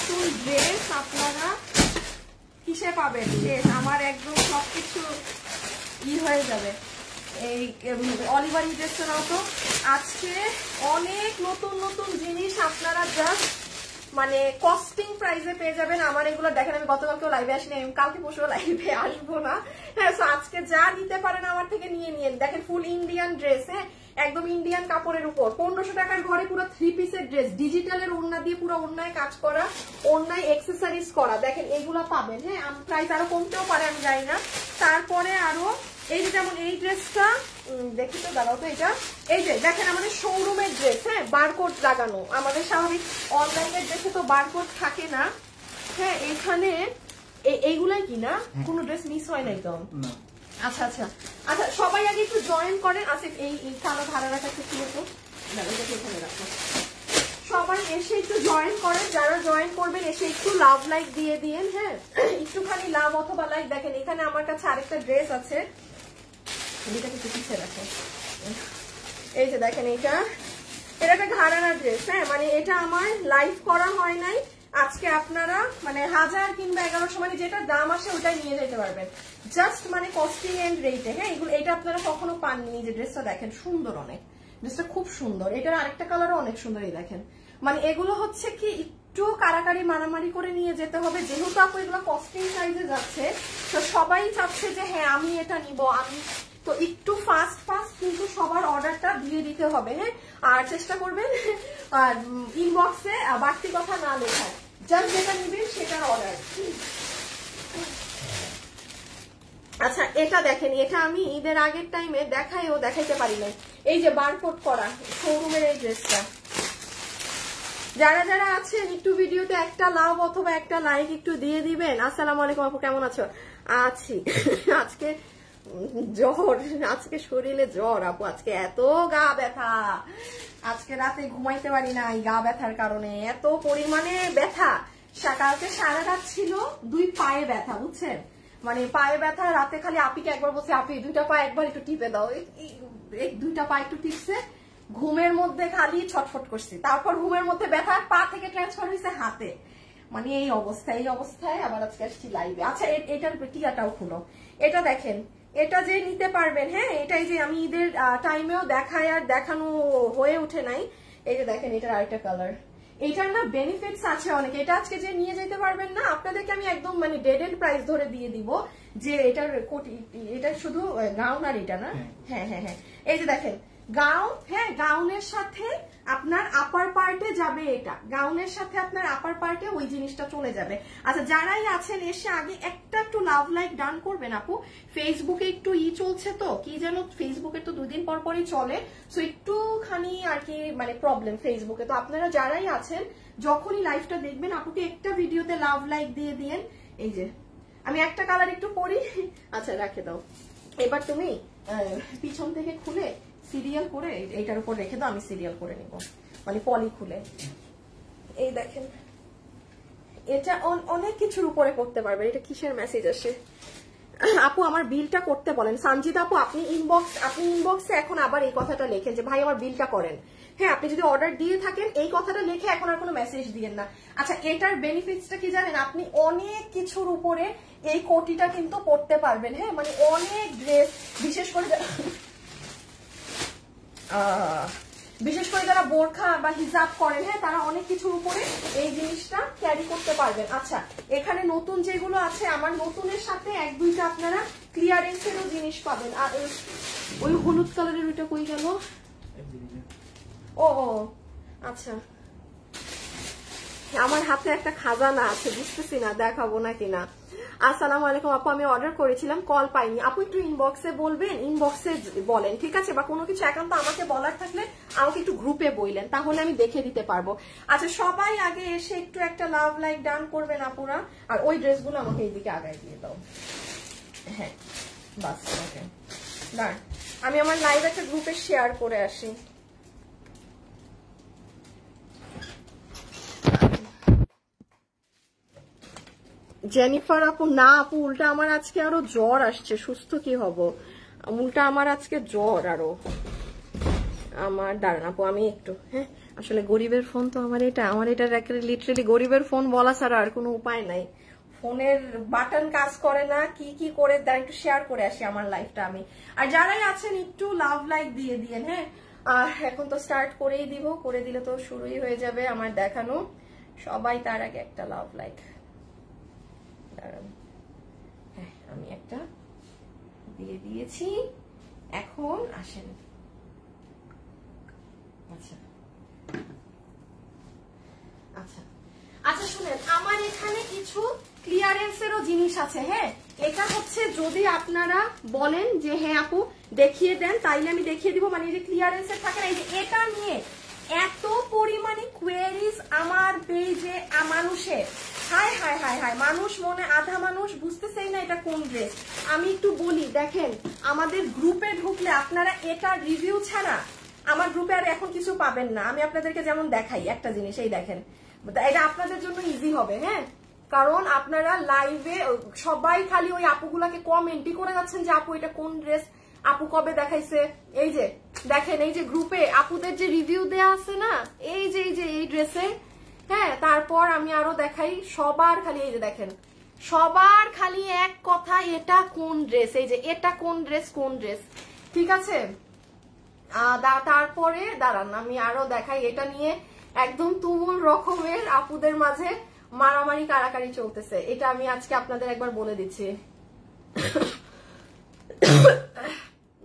নতুন ড্রেস আপনারা কিসে পাবেন? আমার একদম সবকিছু হয়ে যাবে। এই অলিভার ড্রেসটাও তো আজকে অনেক নতুন নতুন জিনিস আপনারা জাস্ট মানে কস্টিং প্রাইসে পেয়ে যাবেন। আমার এগুলো দেখেন, আমি গতকালকেও লাইভে আসিনি, আমি কালকে পরশু লাইভে আসবো না। হ্যাঁ, তো আজকে যা নিতে পারেন আমার থেকে নিয়ে নিন। দেখেন ফুল ইন্ডিয়ান ড্রেস, হ্যাঁ একদম ইন্ডিয়ান কাপড়ের উপর 1500 টাকার ঘরে পুরো 3 পিসের ড্রেস, ডিজিটালের ওড়না দিয়ে পুরো ওড়নায় কাজ করা, ওড়নায় অ্যাকসেসরিজ করা। দেখেন এইগুলো পাবেন। হ্যাঁ, প্রাইস আরো কমতেও পারে, আমি জানি না। তারপরে আরো এই যে যেমন এই ড্রেসটা দেখি তো, দাঁড়াও তো, এটা এই যে দেখেন আমাদের শোরুমের ড্রেস, হ্যাঁ বারকোড লাগানো। আমাদের স্বাভাবিক অনলাইনের ড্রেসে তো বারকোড থাকে না। হ্যাঁ, এখানে এইগুলাই কি না, কোনো ড্রেস মিস হয় নাই তো? আচ্ছা আচ্ছা আচ্ছা, সবাই আগে একটু জয়েন করেন। আসিফ এই কালো ধারা রাখা ছিল তো, এখানে রাখো। সবাই এসে একটু জয়েন করেন, যারা জয়েন করবেন এসে একটু লাভ লাইক দিয়ে দিয়েন। হ্যাঁ, একটুখানি লাভ অথবা লাইক। দেখেন এখানে আমার কাছে আরেকটা ড্রেস আছে, এটাকে একটু পিছিয়ে রাখো। এই যে দেখেন এটা একটা ঘাড়ানা ড্রেস। হ্যাঁ, মানে এটা আমার লাইভ করা হয় নাই। আজকে আপনারা মানে 1000 কিংবা 1100 মানে যেটা দাম আসে ওটাই নিয়ে যেতে পারবেন, জাস্ট মানে কস্টিং এন্ড রেটে। হ্যাঁ, এটা আপনারা কখনো পাননি। যে ড্রেসটা দেখেন সুন্দর, অনেক ড্রেসটা খুব সুন্দর। এটার আরেকটা কালারও অনেক সুন্দর। এই দেখেন, মানে এগুলো হচ্ছে কি একটু কারাকারি মারামারি করে নিয়ে যেতে হবে, যেহেতু আপু এগুলো কস্টিং সাইজে যাচ্ছে। তো সবাই চাচ্ছে যে হ্যাঁ আমি এটা নিব, আমি তো একটু ফাস্ট কিন্তু সবার অর্ডারটা দিয়ে দিতে হবে। হ্যাঁ, আর চেষ্টা করবেন ইনবক্সে বাড়তি কথা না লেখায়, জাস্ট যেটা নিবেন সেটার অর্ডার। আচ্ছা, এটা দেখেন, এটা আমি ঈদের আগের টাইমে দেখাইতে পারি নাই। এই যে বারকোড করা শোরুমের এই ড্রেসটা। যারা যারা আছেন একটু ভিডিওতে একটা লাভ অথবা একটা লাইক একটু দিয়ে দিবেন। আসসালামু আলাইকুম আপু, কেমন আছো? আছি। আজকে জ্বর, আজকে শরীরে জ্বর আপু, আজকে এত গা ব্যথা, আজকে রাতে ঘুমাইতে পারি নাই গা ব্যথার কারণে, এত পরিমাণে ব্যথা। কালকে সারা রাত ছিল 2 পায়ে ব্যথা, বুঝছেন? মানে পায়ে ব্যথা, রাতে খালি আপিকে একবার বলছে আপি 2টা পা একবার একটু টিপে দাও, এই 2টা পা একটু টিপছে, ঘুমের মধ্যে খালি ছটফট করছি। তারপর ঘুমের মধ্যে ব্যথা পা থেকে ট্রান্সফার হয়েছে হাতে। মানে এই অবস্থায় আবার আজকে আসছি লাইভে। আচ্ছা, এটার টিয়াটাও খুলো। এটা দেখেন, এটা যে নিতে পারবেন। হ্যাঁ, এটাই যে আমি ঈদের টাইমেও দেখায় আর দেখানো হয়ে ওঠে নাই। এই যে দেখেন, এটার আরেকটা কালার। এটার না বেনিফিটস আছে অনেক। এটা আজকে যে নিয়ে যেতে পারবেন না, আপনাদেরকে আমি একদম মানে ডেড এন্ড প্রাইস ধরে দিয়ে দিব যে এটার কোটি, এটা শুধু গাউন আর এটা না। হ্যাঁ হ্যাঁ হ্যাঁ, এই যে দেখেন গাউন। হ্যাঁ, গাউনের সাথে আপনার আপার পার্টে যাবে, এটা গাউনের সাথে আপনার আপার পার্টে ওই জিনিসটা চলে যাবে। আচ্ছা, যারাই আছেন এসে আগে একটা একটু লাভ লাইক ডান করবেন আপু। ফেসবুকে একটু চলছে তো, কি যেন ফেসবুকে তো 2 দিন পর পরই চলে, সো একটুখানি আর কি মানে প্রবলেম ফেসবুকে। তো আপনারা যারাই আছেন যখনই লাইভটা দেখবেন আপুকে একটা ভিডিওতে লাভ লাইক দিয়ে দিয়েন। এই যে আমি একটা কালার একটু পরি। আচ্ছা, রাখে দাও। এবার তুমি পিছন থেকে খুলে সিরিয়াল করে এইটার উপর রেখে দাও, আমি সিরিয়াল করে নিব, মানে পলি খুলে। এই দেখেন, এটা অনেক কিছুর উপরে করতে পারবে। এটা কিসের মেসেজ আসে আপু? আমার বিলটা করতে বলেন। সঞ্জিত আপু, আপনি ইনবক্সে এখন আবার এই কথাটা লেখেন যে ভাই আমার বিলটা করেন। হ্যাঁ, আপনি যদি অর্ডার দিয়ে থাকেন এই কথাটা লিখে এখন আর কোনো মেসেজ দিয়েন না। আচ্ছা, এটার বেনিফিটসটা কি জানেন? আপনি অনেক কিছুর উপরে এই কোটিটা কিন্তু পড়তে পারবেন। হ্যাঁ, মানে অনেক ড্রেস, বিশেষ করে যারা বোরখা বা হিজাব করেন, হ্যাঁ তারা অনেক কিছুর উপরে এই জিনিসটা ক্যারি করতে পারবেন। আচ্ছা, এখানে নতুন যেগুলো আছে, আমার নতুনের সাথে 1-2টা আপনারা ক্লিয়ারেন্সেরও জিনিস পাবেন। আর ওই হলুদ কালারের ওইটা কই গেল? ও আচ্ছা, আমার হাতে একটা খাজানা আছে, বুঝতেছি না দেখাবো না কিনা। আসসালামু আলাইকুম আপু, আমি অর্ডার করেছিলাম, কল পাইনি। আপু একটু ইনবক্সে বলবেন, ইনবক্সে বলেন, ঠিক আছে? বা কোনো কিছু একান্ত আমাকে বলার থাকলে আমাকে একটু গ্রুপে বললেন, তাহলে আমি দেখে দিতে পারবো। আচ্ছা, সবাই আগে এসে একটু একটা লাভ লাইক ডান করবেন আপুরা। আর ওই ড্রেসগুলো আমাকে এইদিকে আগায় দিয়ে দাও। হ্যাঁ, বাস, ওকে ডান। আমি আমার লাইভ একটা গ্রুপে শেয়ার করে আসি। জেনিফার আপু, না আপু, উল্টা আমার আজকে আরো জ্বর আসছে, সুস্থ কি হব? উল্টা আমার আজকে জ্বর আরো। আমার দাঁড়ান আপু, আমি একটু, হ্যাঁ আসলে গরিবের ফোন তো আমার এটা লিটারালি গরিবের ফোন বলা ছাড়া আর কোনো উপায় নাই। ফোনের বাটন কাজ করে না, কি কি করে তার একটু শেয়ার করে আসি আমার লাইফটা আমি। আর যারাই আছেন একটু লাভ লাইক দিয়ে দিয়েন, হ্যাঁ। এখন তো স্টার্ট করেই দিব, করে দিলে তো শুরুই হয়ে যাবে আমার দেখানো। সবাই তার আগে একটা লাভ লাইক, দাঁড়ান, হ্যাঁ আমি একটা দিয়ে দিয়েছি। এখন আসেন, আচ্ছা আচ্ছা আচ্ছা শুনেন, আমার এখানে কিছু ক্লিয়ারেন্সেরও জিনিস আছে, হ্যাঁ। এটা হচ্ছে যদি আপনারা বলেন যে হ্যাঁ আপু দেখিয়ে দেন, তাইলে আমি দেখিয়ে দিব। মানে এই যে ক্লিয়ারেন্সের থাকে না, এই যে এটা নিয়ে এত পরিমাণে কোয়েরিজ আমার পেজে মানুষের, হায় হায় হায় হায়, মানুষ মনে আধা মানুষ বুঝতেছেই না এটা কোন ড্রেস। আমি একটু বলি, দেখেন আমাদের গ্রুপে ঢুকলে আপনারা এটা রিভিউ ছাড়া আমার গ্রুপে আর এখন কিছু পাবেন না। আমি আপনাদেরকে যেমন দেখাই একটা জিনিস, এই দেখেন, এটা আপনাদের জন্য ইজি হবে, হ্যাঁ। কারণ আপনারা লাইভে সবাই খালি ওই আপুগুলাকে কমেন্টই করে যাচ্ছেন যে আপু এটা কোন ড্রেস, আপু কবে দেখাইছে। এই যে দেখেন, এই যে গ্রুপে আপুদের যে রিভিউ দেয়া আছে না, এই যে এই ড্রেসে, হ্যাঁ। তারপর আমি আরো দেখাই, সবার খালি এই যে দেখেন, সবার খালি এক কথা, এটা কোন ড্রেস, এই যে এটা কোন ড্রেস, কোন ড্রেস, ঠিক আছে। তারপরে দাঁড়ান আমি আরো দেখাই, এটা নিয়ে একদম তুমুল রকমের আপুদের মাঝে মারামারি কারাকারি চলতেছে। এটা আমি আজকে আপনাদের একবার বলে দিচ্ছি।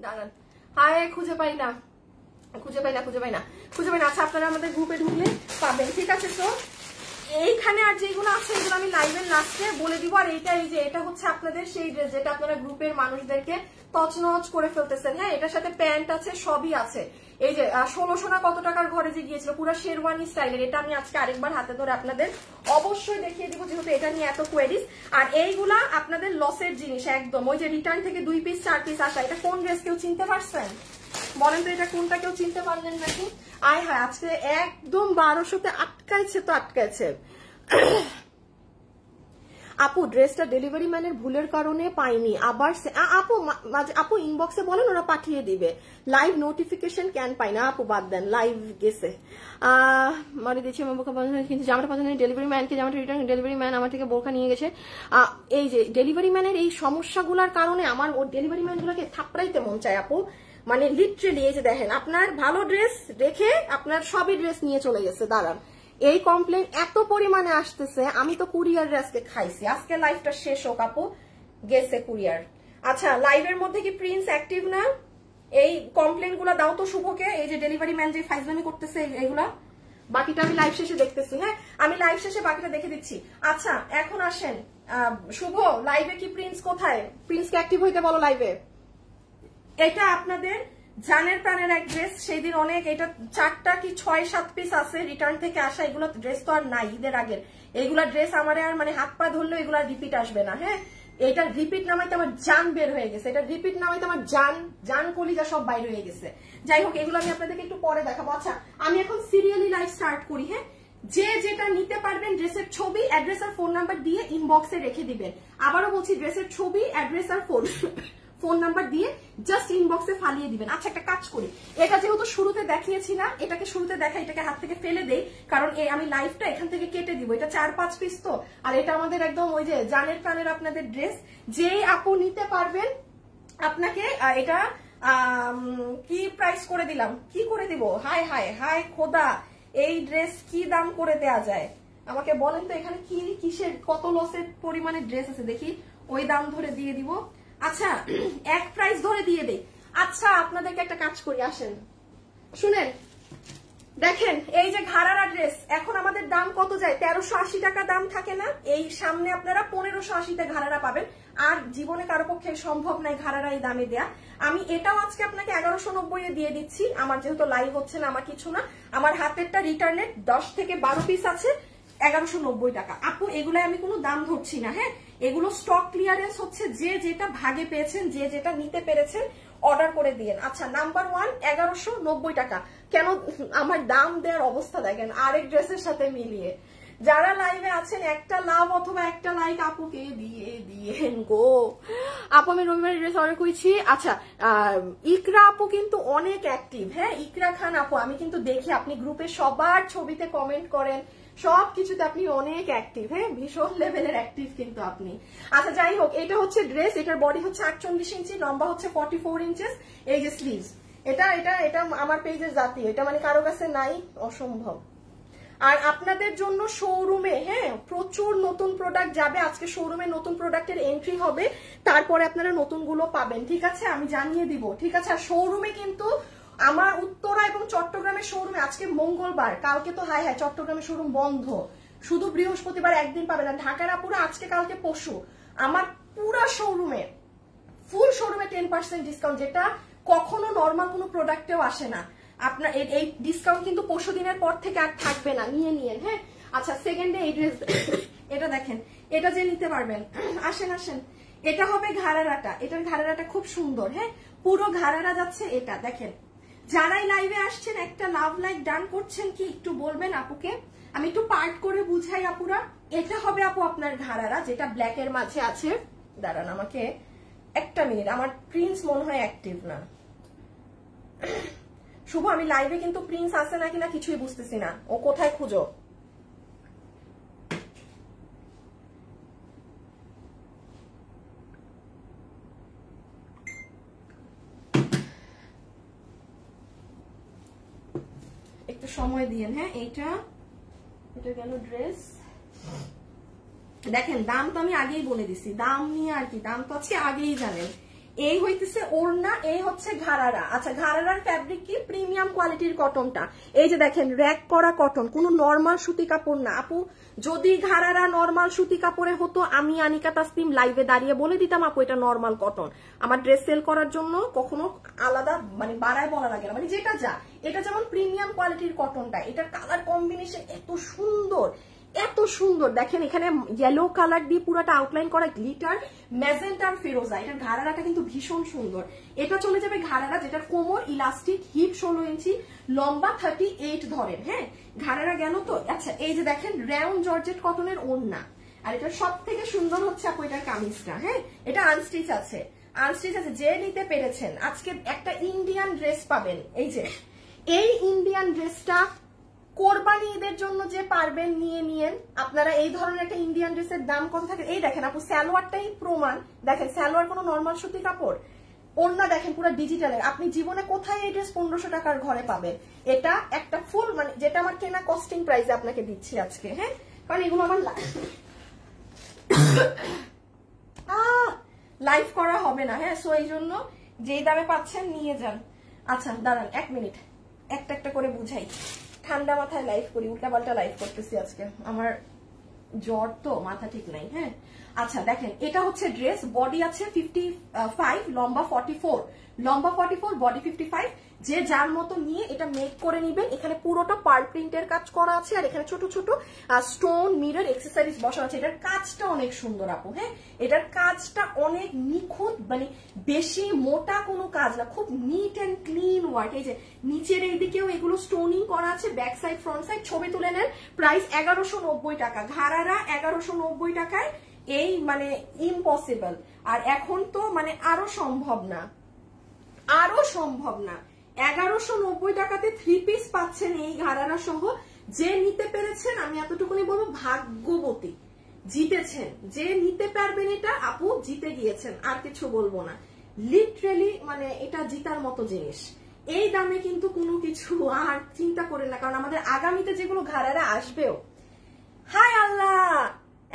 দাঁড়ান, হায় খুঁজে পাই না। আচ্ছা আপনারা আমাদের গ্রুপে ঢুকলে পাবেন, ঠিক আছে। তো এইখানে আর যেগুলো আছে এগুলো আমি লাইভের লাস্টে বলে দিব। আর এইটা, এই যে এটা হচ্ছে আপনাদের সেই ড্রেস যেটা আপনারা গ্রুপের মানুষদেরকে তছনছ করে ফেলতেছেন, হ্যাঁ। এটার সাথে প্যান্ট আছে, সবই আছে। এই যে 1600 না কত টাকার ঘরে যে গিয়েছিল, পুরো শেরওয়ানি স্টাইলের। এটা আমি আজকে আরেকবার হাতে ধরে আপনাদের অবশ্যই দেখিয়ে দিব, যেহেতু এটা নিয়ে এত কোয়েরিজ। আর এইগুলা আপনাদের লসের জিনিস একদম, ওই যে রিটার্ন থেকে 2 পিস 4 পিস আসা। এটা কোন ড্রেস কেউ চিনতে পারছেন? বলেন তো এটা কোনটা, কেউ চিনতে পারলেন নাকি? আয় হায়, আজকে একদম 1200-তে আটকাইছে তো আটকাইছে। আপু ড্রেসটা ডেলিভারি ম্যানের ভুলের কারণে পাইনি, আবার আপু ইনবক্সে বলেন, ওরা পাঠিয়ে দিবে। লাইভ নোটিফিকেশন কেন পাই না? আপু বাদ দেন, লাইভ গেছে। মানে দিচ্ছি কিন্তু জামাটা পছন্দ নেই, ডেলিভারি ম্যানকে জামাটা রিটার্ন, ডেলিভারি ম্যান আমার থেকে বোরকা নিয়ে গেছে। এই যে ডেলিভারি ম্যানের এই সমস্যাগুলোর কারণে আমার ওর ডেলিভারি ম্যানগুলোকে থাপড়াইতে মন চায় আপু। মানে লিটারেলি এই যে দেখেন, আপনার ভালো ড্রেস রেখে আপনার সবই ড্রেস নিয়ে চলে গেছে। দাঁড়ান, এই কমপ্লেন এত পরিমাণে আসতেছে, আমি তো কুরিয়ার আজকে খাইছি। আজকে লাইভটা শেষ হোক আপু, গেছে কুরিয়ার। আচ্ছা লাইভের মধ্যে কি প্রিন্স অ্যাক্টিভ না? এই কমপ্লেন গুলা দাও তো শুভকে, এই যে ডেলিভারি ম্যান যে ফাইজলামি করতেছে এগুলা। বাকিটা আমি লাইভ শেষে দেখতেছি, হ্যাঁ আমি লাইভ শেষে বাকিটা দেখে দিচ্ছি। আচ্ছা এখন আসেন, শুভ লাইভে কি প্রিন্স কোথায়? প্রিন্সকে অ্যাক্টিভ হইতে বলো লাইভে। এটা আপনাদের জানের প্রাণের এক ড্রেস, সেই দিন অনেক, এটা 4টা কি 6-7 পিস আছে রিটার্ন থেকে আসা। এগুলো ড্রেস তো আর নাই ঈদের আগের, এগুলা ড্রেস আমার আর মানে হাত পা ধরলেও এগুলা রিপিট আসবে না, হ্যাঁ। এটা রিপিট নামাইতে আমার জান বের হয়ে গেছে, এটা রিপিট নামাইতে আমার জান কলিজা সব বাইরে হয়ে গেছে। যাই হোক, এগুলো আমি আপনাদেরকে একটু পরে দেখাবো। আচ্ছা আমি এখন সিরিয়ালি লাইভ স্টার্ট করি, হ্যাঁ। যে যেটা নিতে পারবেন ড্রেসের ছবি, অ্যাড্রেস আর ফোন নাম্বার দিয়ে ইনবক্সে রেখে দিবেন। আবারও বলছি, ড্রেসের ছবি, অ্যাড্রেস আর ফোন নাম্বার দিয়ে জাস্ট ইনবক্সে ফালিয়ে দিবেন। আচ্ছা একটা কাজ করি, এটা যেহেতু শুরুতে দেখিয়েছি না, এটাকে শুরুতে দেখাই, এটাকে হাত থেকে ফেলে দেই, কারণ আমি লাইভটা এখান থেকে কেটে দিব। এটা 4-5 পিস তো, আর এটা আমাদের একদম ওই যে জানের প্রাণের আপনাদের ড্রেস। যেই আপু নিতে পারবেন আপনাকে এটা কি প্রাইস করে দিলাম, কি করে দিব, হায় হায় হায় খোদা, এই ড্রেস কি দাম করে দেয়া যায় আমাকে বলেন তো। এখানে কি কিসের কত লসের পরিমাণে ড্রেস আছে দেখি, ওই দাম ধরে দিয়ে দিব। আচ্ছা এক প্রাইস ধরে দিয়ে দেই। আচ্ছা আপনাদেরকে একটা কাজ করি, আসেন শুনেন, দেখেন এই যে ঘাড়ারা ড্রেস এখন আমাদের দাম কত যায়? 1380 টাকা দাম থাকে না? এই সামনে আপনারা 1580-তে ঘাড়ারা পাবেন। আর জীবনে কারো পক্ষে সম্ভব নাই ঘাড়ারা এই দামে দেয়া। আমি এটাও আজকে আপনাকে 1190-এ দিয়ে দিচ্ছি। আমার যেহেতু লাইভ হচ্ছে না, আমার কিছু না, আমার হাতেরটা রিটার্নের 10 থেকে 12 পিস আছে, 1190 টাকা। আপু এগুলো আমি কোনো দাম ধরছি না, হ্যাঁ এগুলো স্টক ক্লিয়ারেন্স হচ্ছে, যে যেটা ভাগে পেয়েছেন, যে যেটা নিতে পেরেছেন অর্ডার করে দিয়েন। আচ্ছা নাম্বার 1 1190 টাকা। কেন আমার দাম দেওয়ার অবস্থা দেখেন আরেক ড্রেসের সাথে মিলিয়ে, যারা লাইভে আছেন একটা লাভ অথবা একটা লাইক আপুকে দিয়ে দিয়েন গো। আপু আমি রবিবার ড্রেস অর্ডার করেছি। আচ্ছা ইকরা আপু কিন্তু অনেক অ্যাক্টিভ, হ্যাঁ ইকরা খান আপু আমি কিন্তু দেখি আপনি গ্রুপে সবার ছবিতে কমেন্ট করেন, সবকিছুতে আপনি অনেক অ্যাক্টিভ, হ্যাঁ ভীষণ লেভেলের অ্যাক্টিভ কিন্তু আপনি। আচ্ছা যাই হোক, এটা হচ্ছে ড্রেস, এটার বডি হচ্ছে 48 ইঞ্চি, লম্বা হচ্ছে 44 ইঞ্চেস। এই যে স্লিভস, এটা এটা এটা আমার পেজের জাতীয়, এটা মানে কারো কাছে নাই, অসম্ভব। আর আপনাদের জন্য শোরুমে হ্যাঁ প্রচুর নতুন প্রোডাক্ট যাবে, আজকে শোরুমে নতুন প্রোডাক্টের এন্ট্রি হবে, তারপরে আপনারা নতুনগুলো পাবেন, ঠিক আছে আমি জানিয়ে দিব, ঠিক আছে। আর শোরুমে কিন্তু আমার উত্তরা এবং চট্টগ্রামের শোরুমে আজকে মঙ্গলবার, কালকে তো হাই হাই চট্টগ্রামের শোরুম বন্ধ, শুধু বৃহস্পতিবার একদিন পাবেন। আর ঢাকার আপুরা আজকে কালকে পরশু আমার পুরা শোরুমে ফুল শোরুমে 10% ডিসকাউন্ট, যেটা কখনো নর্মাল কোনো প্রোডাক্টেও আসে না। আপনার এই ডিসকাউন্ট কিন্তু পরশু দিনের পর থেকে আর থাকবে না, নিয়ে নিয়েন হ্যাঁ। আচ্ছা সেকেন্ডে এই ড্রেস, এটা দেখেন, এটা যে নিতে পারবেন, আসেন আসেন, এটা হবে ঘাড়ারাটা, এটার ঘাড়ারাটা খুব সুন্দর, হ্যাঁ পুরো ঘাড়ারা যাচ্ছে, এটা দেখেন। যারাই লাইভে আসছেন একটা লাভ লাইক ডান করছেন কি একটু বলবেন আপুকে, আমি একটু পার্ট করে বুঝাই আপুরা। এটা হবে আপু আপনার ঘাড়ারা, যেটা ব্ল্যাক এর মাঝে আছে। দাঁড়ান আমাকে একটা মিনিট, আমার প্রিন্স মনে হয় অ্যাক্টিভ না। শুভ আমি লাইভে কিন্তু প্রিন্স আছে নাকি না কিছুই বুঝতেছি না, ও কোথায় খুঁজো। একটু সময় দিয়েন হ্যাঁ। এটা গেল ড্রেস, দেখেন দাম তো আমি আগেই বলে দিছি, দাম নিয়ে আর কি, দাম তো আজকে আগেই জানেন। এই হইতেছে ওড়না, এই হচ্ছে ঘাড়ারা। আচ্ছা ঘাড়ারার ফ্যাব্রিক কি প্রিমিয়াম কোয়ালিটির কটনটা, এই যে দেখেন র‍্যাক করা কটন, কোনো নরমাল সুতি কাপড় না আপু। যদি ঘাড়ারা নরমাল সুতি কাপড়ে হতো আমি আনিকা তাসলিম লাইভে দাঁড়িয়ে বলে দিতাম আপু এটা নরমাল কটন। আমার ড্রেস সেল করার জন্য কখনো আলাদা মানে বাড়ায় বলা লাগে না, মানে যেটা যা। এটা যেমন প্রিমিয়াম কোয়ালিটির কটনটা, এটার কালার কম্বিনেশন এত সুন্দর, এত সুন্দর। দেখেন এখানে ইয়েলো কালার দিয়ে পুরোটা আউটলাইন করা, গ্লিটার ম্যাজেন্টা আর ফিরোজা। এটার ঘাড়ারাটা কিন্তু ভীষণ সুন্দর। এটা চলে যাবে ঘাড়ারা, যেটার কোমর ইলাস্টিক, হিপ 16 ইঞ্চি, লম্বা 38 ধরেন, হ্যাঁ ঘাড়ারা গেল তো। আচ্ছা এই যে দেখেন রাউন্ড জর্জেট কটনের ওড়না, আর এটা সব থেকে সুন্দর হচ্ছে আপু এটার কামিজটা, হ্যাঁ এটা আনস্টিচ আছে, আনস্টিচ আছে। যে নিতে পেরেছেন আজকে একটা ইন্ডিয়ান ড্রেস পাবেন। এই যে এই ইন্ডিয়ান ড্রেসটা কোরবানি ঈদের জন্য যে পারবেন নিয়ে নিয়েন আপনারা। এই ধরনের একটা ইন্ডিয়ান ড্রেসের দাম কত থাকে, এই দেখেন আপু সালোয়ারটাই প্রমাণ। দেখেন সালোয়ার কোনো নর্মাল সুতি কাপড়, ওড়না দেখেন পুরো ডিজিটালের। আপনি জীবনে কোথায় এই ড্রেস 1500 টাকার ঘরে পাবেন? এটা একটা ফুল মানে যেটা আমার কেনা কস্টিং প্রাইসে আপনাকে দিচ্ছি আজকে, হ্যাঁ কারণ এগুলো আমার লাইভ করা হবে না, হ্যাঁ সো এই জন্য যেই দামে পাচ্ছেন নিয়ে যান। আচ্ছা দাঁড়ান এক মিনিট, একটা একটা করে বুঝাই। ঠান্ডা মাথায় লাইভ করি, উল্টাপাল্টা লাইভ করতেছি আজকে, আমার জ্বর তো মাথা ঠিক নাই, হ্যাঁ। আচ্ছা দেখেন এটা হচ্ছে ড্রেস, বডি আছে 55, লম্বা 44, লম্বা 44 বডি 55। যে যার মতো নিয়ে এটা মেক করে নিবেন। এখানে পুরোটা পার্ল প্রিন্টের কাজ করা আছে, আর এখানে ছোট ছোট স্টোন মিরর এক্সেসরিজ বসানো আছে। এটার কাজটা অনেক সুন্দর আপু, হ্যাঁ এটার কাজটা অনেক নিখুঁত, মানে বেশি মোটা কোনো কাজ না, খুব নিট এন্ড ক্লিন ওয়ার্ক। এই যে নিচের এই দিকেও এগুলো স্টোনিং করা আছে, ব্যাক সাইড ফ্রন্ট সাইড। ছবি তুলে নেন। প্রাইস 1190 টাকা, ঘাড়ারা 1190 টাকায়, এই মানে ইম্পসিবল। আর এখন তো মানে আরো সম্ভব না, আরো সম্ভব না। 1190 টাকাতে 3 পিস পাচ্ছেন এই ঘাড়ারা সহ। যে নিতে পেরেছেন আমি এতটুকুনি বলবো ভাগ্যবতী, জিতেছেন। যে নিতে পারবেন এটা আপু জিতে গিয়েছেন, আর কিছু বলবো না। লিটারেলি মানে এটা জিতার মতো জিনিস। এই দামে কিন্তু কোনো কিছু আর চিন্তা করেন না, কারণ আমাদের আগামীতে যেগুলো ঘাড়ারা আসবেও। হাই আল্লাহ,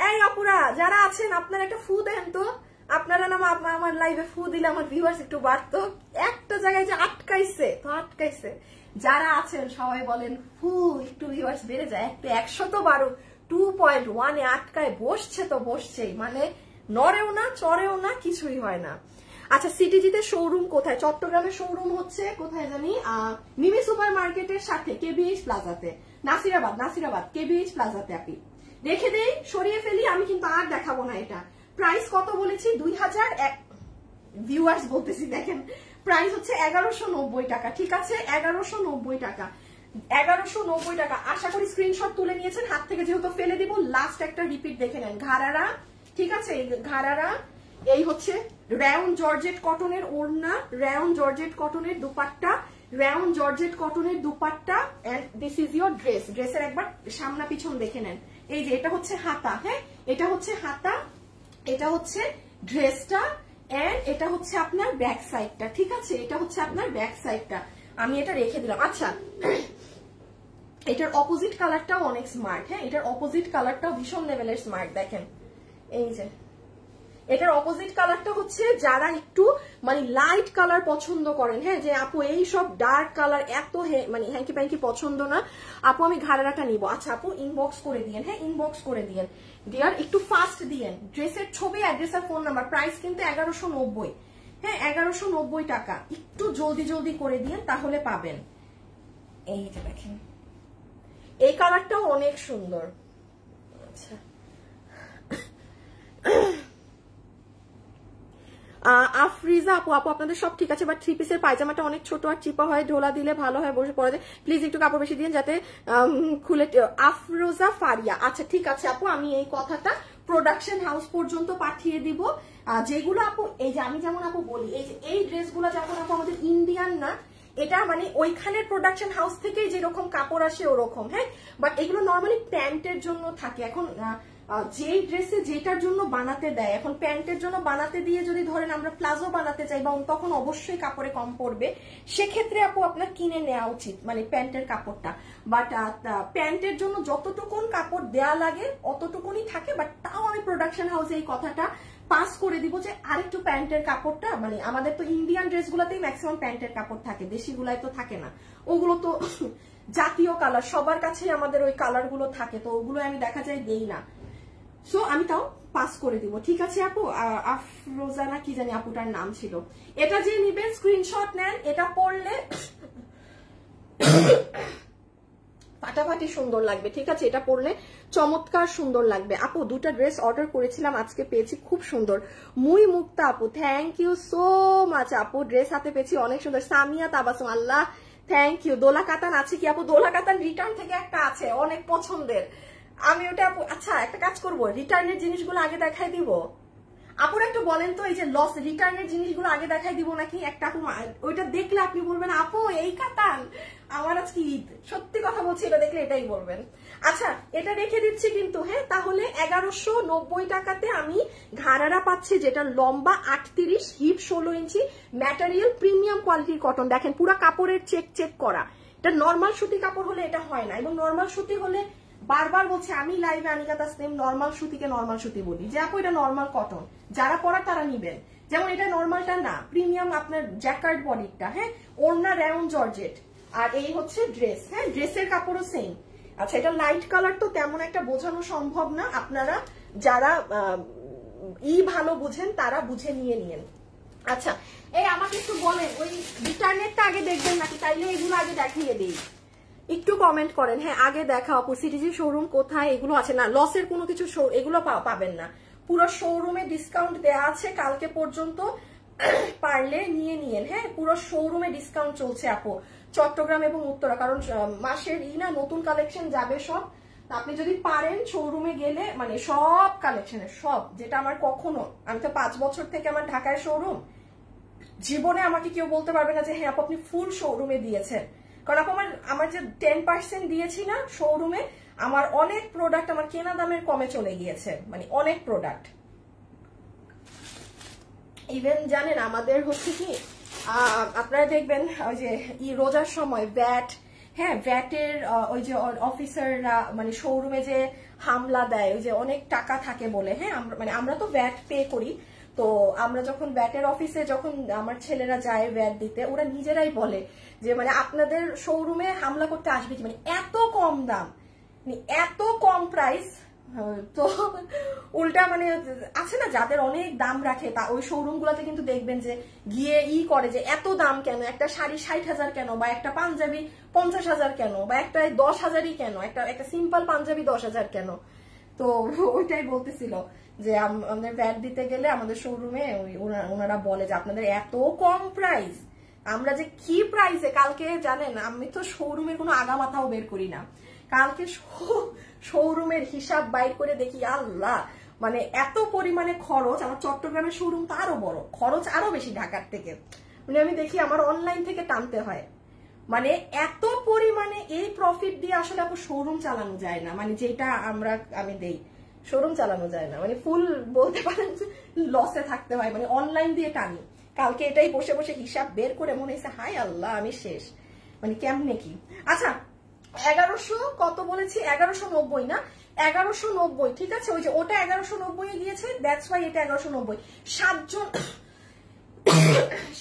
এই অপুরা যারা আছেন আপনারা একটা ফু দেন তো। আপনারা না আমার লাইভে ফু দিলে আমার ভিউয়ার্স একটু বাড়তো। একটা জায়গায় যে আটকাইছে তো আটকাইছে, যারা আছেন সবাই বলেন ফু, একটু ভিউয়ার্স বেড়ে যায়, একটু 112 2.1 আটকায় বসছে তো বসছেই, মানে নড়েও না চড়েও না, কিছুই হয় না। আচ্ছা সিটিজিতে শোরুম কোথায়? চট্টগ্রামের শোরুম হচ্ছে কোথায় জানি, মিমি সুপার মার্কেটের সাথে কেবিএইচ প্লাজাতে, নাসিরাবাদ কেবিএইচ প্লাজাতে। আপনি রেখে দেই, সরিয়ে ফেলি, আমি কিন্তু আর দেখাবো না। এটা প্রাইস কত বলেছি? 2000 ভিউয়ার্স বলতেছি, দেখেন প্রাইস হচ্ছে 1190 টাকা, ঠিক আছে 1190 টাকা। 1190 টাকা। আশা করি স্ক্রিনশট তুলে নিয়েছেন, হাত থেকে যেহেতু ফেলে দিব। লাস্ট একটা রিপিট দেখে নেন, ঘাড়ারা, ঠিক আছে, ঘাড়ারা। এই হচ্ছে রাউন্ড জর্জেট কটনের ওড়না, রাউন্ড জর্জেট কটনের দুপাট্টা, রাউন্ড জর্জেট কটনের dupatta, and this is your dress. ড্রেসের একবার সামনা পিছন দেখে নেন। এই যে এটা হচ্ছে হাতা, হ্যাঁ এটা হচ্ছে হাতা, এটা হচ্ছে ড্রেসটা, এন্ড এটা হচ্ছে আপনার ব্যাক সাইডটা, ঠিক আছে, এটা হচ্ছে আপনার ব্যাক সাইডটা। আমি এটা রেখে দিলাম। আচ্ছা, এটার অপোজিট কালারটাও অনেক স্মার্ট, হ্যাঁ এটার অপোজিট কালারটাও ভীষণ লেভেলের স্মার্ট। দেখেন এই যে এটার অপোজিট কালারটা হচ্ছে যারা একটু মানে লাইট কালার পছন্দ করেন, হ্যাঁ যে আপু এই সব ডার্ক কালার এত মানে হ্যাঙ্কি প্যাঙ্কি পছন্দ না আপু, আমি ঘাড়াটা নিব। আচ্ছা আপু ইনবক্স করে দিয়েন, হ্যাঁ ইনবক্স করে দিয়েন ডিয়ার, একটু ফাস্ট দিয়েন। ড্রেসের ছবি, অ্যাড্রেস আর ফোন নাম্বার। প্রাইস কিন্তু 1190, হ্যাঁ 1190 টাকা। একটু জলদি জলদি করে দিয়েন তাহলে পাবেন। এই যে দেখেন এই কালারটাও অনেক সুন্দর। আচ্ছা আফরিজা আপু, আপু আপনাদের সব ঠিক আছে, বাট থ্রি পিসের পায়জামাটা অনেক ছোট আর চিপা হয়, ঢোলা দিলে ভালো হয়, বসে পড়া যায়, প্লিজ একটু কাপড় বেশি দিন যাতে খুলে। আফরোজা ফারিয়া, আচ্ছা ঠিক আছে আপু, আমি এই কথাটা প্রোডাকশন হাউস পর্যন্ত পাঠিয়ে দিব। যেগুলো আপু এই যে আমি যেমন আপু বলি, এই যে এই ড্রেসগুলো যখন আপু আমাদের ইন্ডিয়ান না, এটা মানে ওইখানের প্রোডাকশন হাউস থেকে যেরকম কাপড় আসে ওরকম, হ্যাঁ বাট এগুলো নর্মালি প্যান্টের জন্য থাকে। এখন যেই ড্রেসে যেটার জন্য বানাতে দেয়, এখন প্যান্টের জন্য বানাতে দিয়ে যদি ধরেন আমরা প্লাজো বানাতে চাই বা তখন অবশ্যই কাপড়ে কম পড়বে, সেক্ষেত্রে আপু আপনার কিনে নেওয়া উচিত মানে প্যান্টের কাপড়টা। বাট প্যান্টের জন্য যতটুকুন কাপড় দেয়া লাগে অতটুকুনই থাকে, বাট তাও আমি প্রোডাকশন হাউসে এই কথাটা পাস করে দিব যে আরেকটু প্যান্টের কাপড়টা, মানে আমাদের তো ইন্ডিয়ান ড্রেসগুলোতেই ম্যাক্সিমাম প্যান্টের কাপড় থাকে, দেশিগুলাই তো থাকে না, ওগুলো তো জাতীয় কালার, সবার কাছেই আমাদের ওই কালার গুলো থাকে, তো ওগুলো আমি দেখা যায় দেই না, সো আমি তাও পাস করে দিব, ঠিক আছে আপু। আফরোজানা কি জানি আপুটার নাম ছিল। এটা যে নিবেন স্ক্রিনশট নেন, এটা পরলে ফাটাফাটি সুন্দর লাগবে, ঠিক আছে, এটা পরলে চমৎকার সুন্দর লাগবে। আপু দুটা ড্রেস অর্ডার করেছিলাম, আজকে পেয়েছি, খুব সুন্দর। মুই মুক্তা আপু, থ্যাংক ইউ সো মাচ আপু, ড্রেস হাতে পেয়েছি অনেক সুন্দর। সামিয়া তাবাসুম, আল্লাহ থ্যাংক ইউ। দোলা কাতান আছে কি আপু? দোলা কাতান রিটার্ন থেকে একটা আছে অনেক পছন্দের, আমি ওটা আপু, আচ্ছা একটা কাজ করবো, রিটার্নের জিনিসগুলো আগে দেখাই দিব। আপুরা একটু বলেন তো, এই যে লস রিটার্নের জিনিসগুলো আগে দেখাই দিব নাকি? একটা আপু ওইটা দেখলে আপনি বলবেন আপু এই কাতান, আমার আজকে ঈদ, সত্যি কথা বলছি, এটা দেখলে এটাই বলবেন। আচ্ছা এটা রেখে দিচ্ছি কিন্তু, হ্যাঁ তাহলে 1190 টাকাতে আমি ঘাড়ারা পাচ্ছি, যেটা লম্বা 38, হিপ 16 ইঞ্চি, ম্যাটেরিয়াল প্রিমিয়াম কোয়ালিটির কটন। দেখেন পুরা কাপড়ের চেক করা, এটা নর্মাল সুতি কাপড় হলে এটা হয় না, এবং নর্মাল সুতি হলে বারবার বলছে আমি লাইভে আনিকা তাসনিম নর্মাল সুতিকে নর্মাল সুতি বলি, যে আপু এটা নর্মাল কটন, যারা পরা তারা নিবেন। যেমন এটা নর্মালটা না, প্রিমিয়াম আপনার জ্যাকার্ড বডিটা, হ্যাঁ ওড়না রাউন্ড জর্জেট, আর এই হচ্ছে ড্রেস, হ্যাঁ ড্রেসের কাপড়ও সেম। আচ্ছা এটা লাইট কালার তো তেমন একটা বোঝানো সম্ভব না, আপনারা যারা ভালো বুঝেন তারা বুঝে নিয়ে নিয়েন। আচ্ছা এই আমাকে একটু বলেন ওই রিটার্নেরটা আগে দেখবেন নাকি, তাইলে এগুলো আগে দেখিয়ে দিই, একটু কমেন্ট করেন। হ্যাঁ আগে দেখা আপু, সিটিজি শোরুম কোথায়, এগুলো আছে না, লসের কোনো কিছু এগুলো পাবেন না, পুরো শোরুমে ডিসকাউন্ট দেওয়া আছে কালকে পর্যন্ত, পারলে নিয়ে নিয়েন, হ্যাঁ পুরো শোরুমে ডিসকাউন্ট চলছে আপু, চট্টগ্রাম এবং উত্তরা, কারণ মাসের না নতুন কালেকশন যাবে সব, আপনি যদি পারেন শোরুমে গেলে মানে সব কালেকশনের সব, যেটা আমার কখনো, আমি তো 5 বছর থেকে আমার ঢাকায় শোরুম, জীবনে আমাকে কেউ বলতে পারবে না যে হ্যাঁ আপু আপনি ফুল শোরুমে দিয়েছেন, কারণ আপু আমার যে 10% দিয়েছি না শোরুমে, আমার অনেক প্রোডাক্ট আমার কেনা দামের কমে চলে গিয়েছে, মানে অনেক প্রোডাক্ট। ইভেন জানেন আমাদের হচ্ছে কি, আপনারা দেখবেন ওই যে রোজার সময় ভ্যাট, হ্যাঁ ভ্যাটের ওই যে অফিসাররা মানে শোরুমে যে হামলা দেয়, ওই যে অনেক টাকা থাকে বলে, হ্যাঁ আমরা তো ভ্যাট পে করি, তো আমরা যখন ভ্যাটের অফিসে যখন আমার ছেলেরা যায় ভ্যাট দিতে, ওরা নিজেরাই বলে যে মানে আপনাদের শোরুমে হামলা করতে আসবে কি, মানে এত কম দাম, মানে এত কম প্রাইস, তো উল্টা মানে আছে না যাদের অনেক দাম রাখে, তা ওই শোরুম গুলাতে কিন্তু দেখবেন যে গিয়ে করে যে এত দাম কেন, একটা শাড়ি 60,000 কেন, বা একটা পাঞ্জাবি 50,000 কেন, বা একটা 10,000ই কেন, একটা সিম্পল পাঞ্জাবি 10,000 কেন। তো ওইটাই বলতেছিল যে আমাদের ভ্যাট দিতে গেলে আমাদের শোরুমে ওনারা বলে যে আপনাদের এত কম প্রাইস, আমরা যে কি প্রাইসে কালকে জানেন, আমি তো শোরুমের কোনো আগা মাথাও বের করি না, কালকে শোরুমের হিসাব বাইর করে দেখি আল্লাহ মানে এত পরিমাণে খরচ। আমার চট্টগ্রামের শোরুম তো আরো বড়, খরচ আরো বেশি ঢাকার থেকে। মানে আমি দেখি আমার অনলাইন থেকে টানতে হয়, মানে এত পরিমাণে এই প্রফিট দিয়ে আসলে আপু শোরুম চালানো যায় না, মানে যেটা আমি দেই শোরুম চালানো যায় না, মানে ফুল বলতে পারেন লসে থাকতে হয়, মানে অনলাইন দিয়ে টানি। কালকে এটাই বসে বসে হিসাব বের করে মনে হয়েছে হাই আল্লাহ আমি শেষ, মানে কেমনে কি। আচ্ছা 1100 কত বলেছি, 1190 না, 1190 ঠিক আছে। ওই যে ওটা 1190 এ গিয়েছে, দ্যাটস ওয়াই এটা 1190।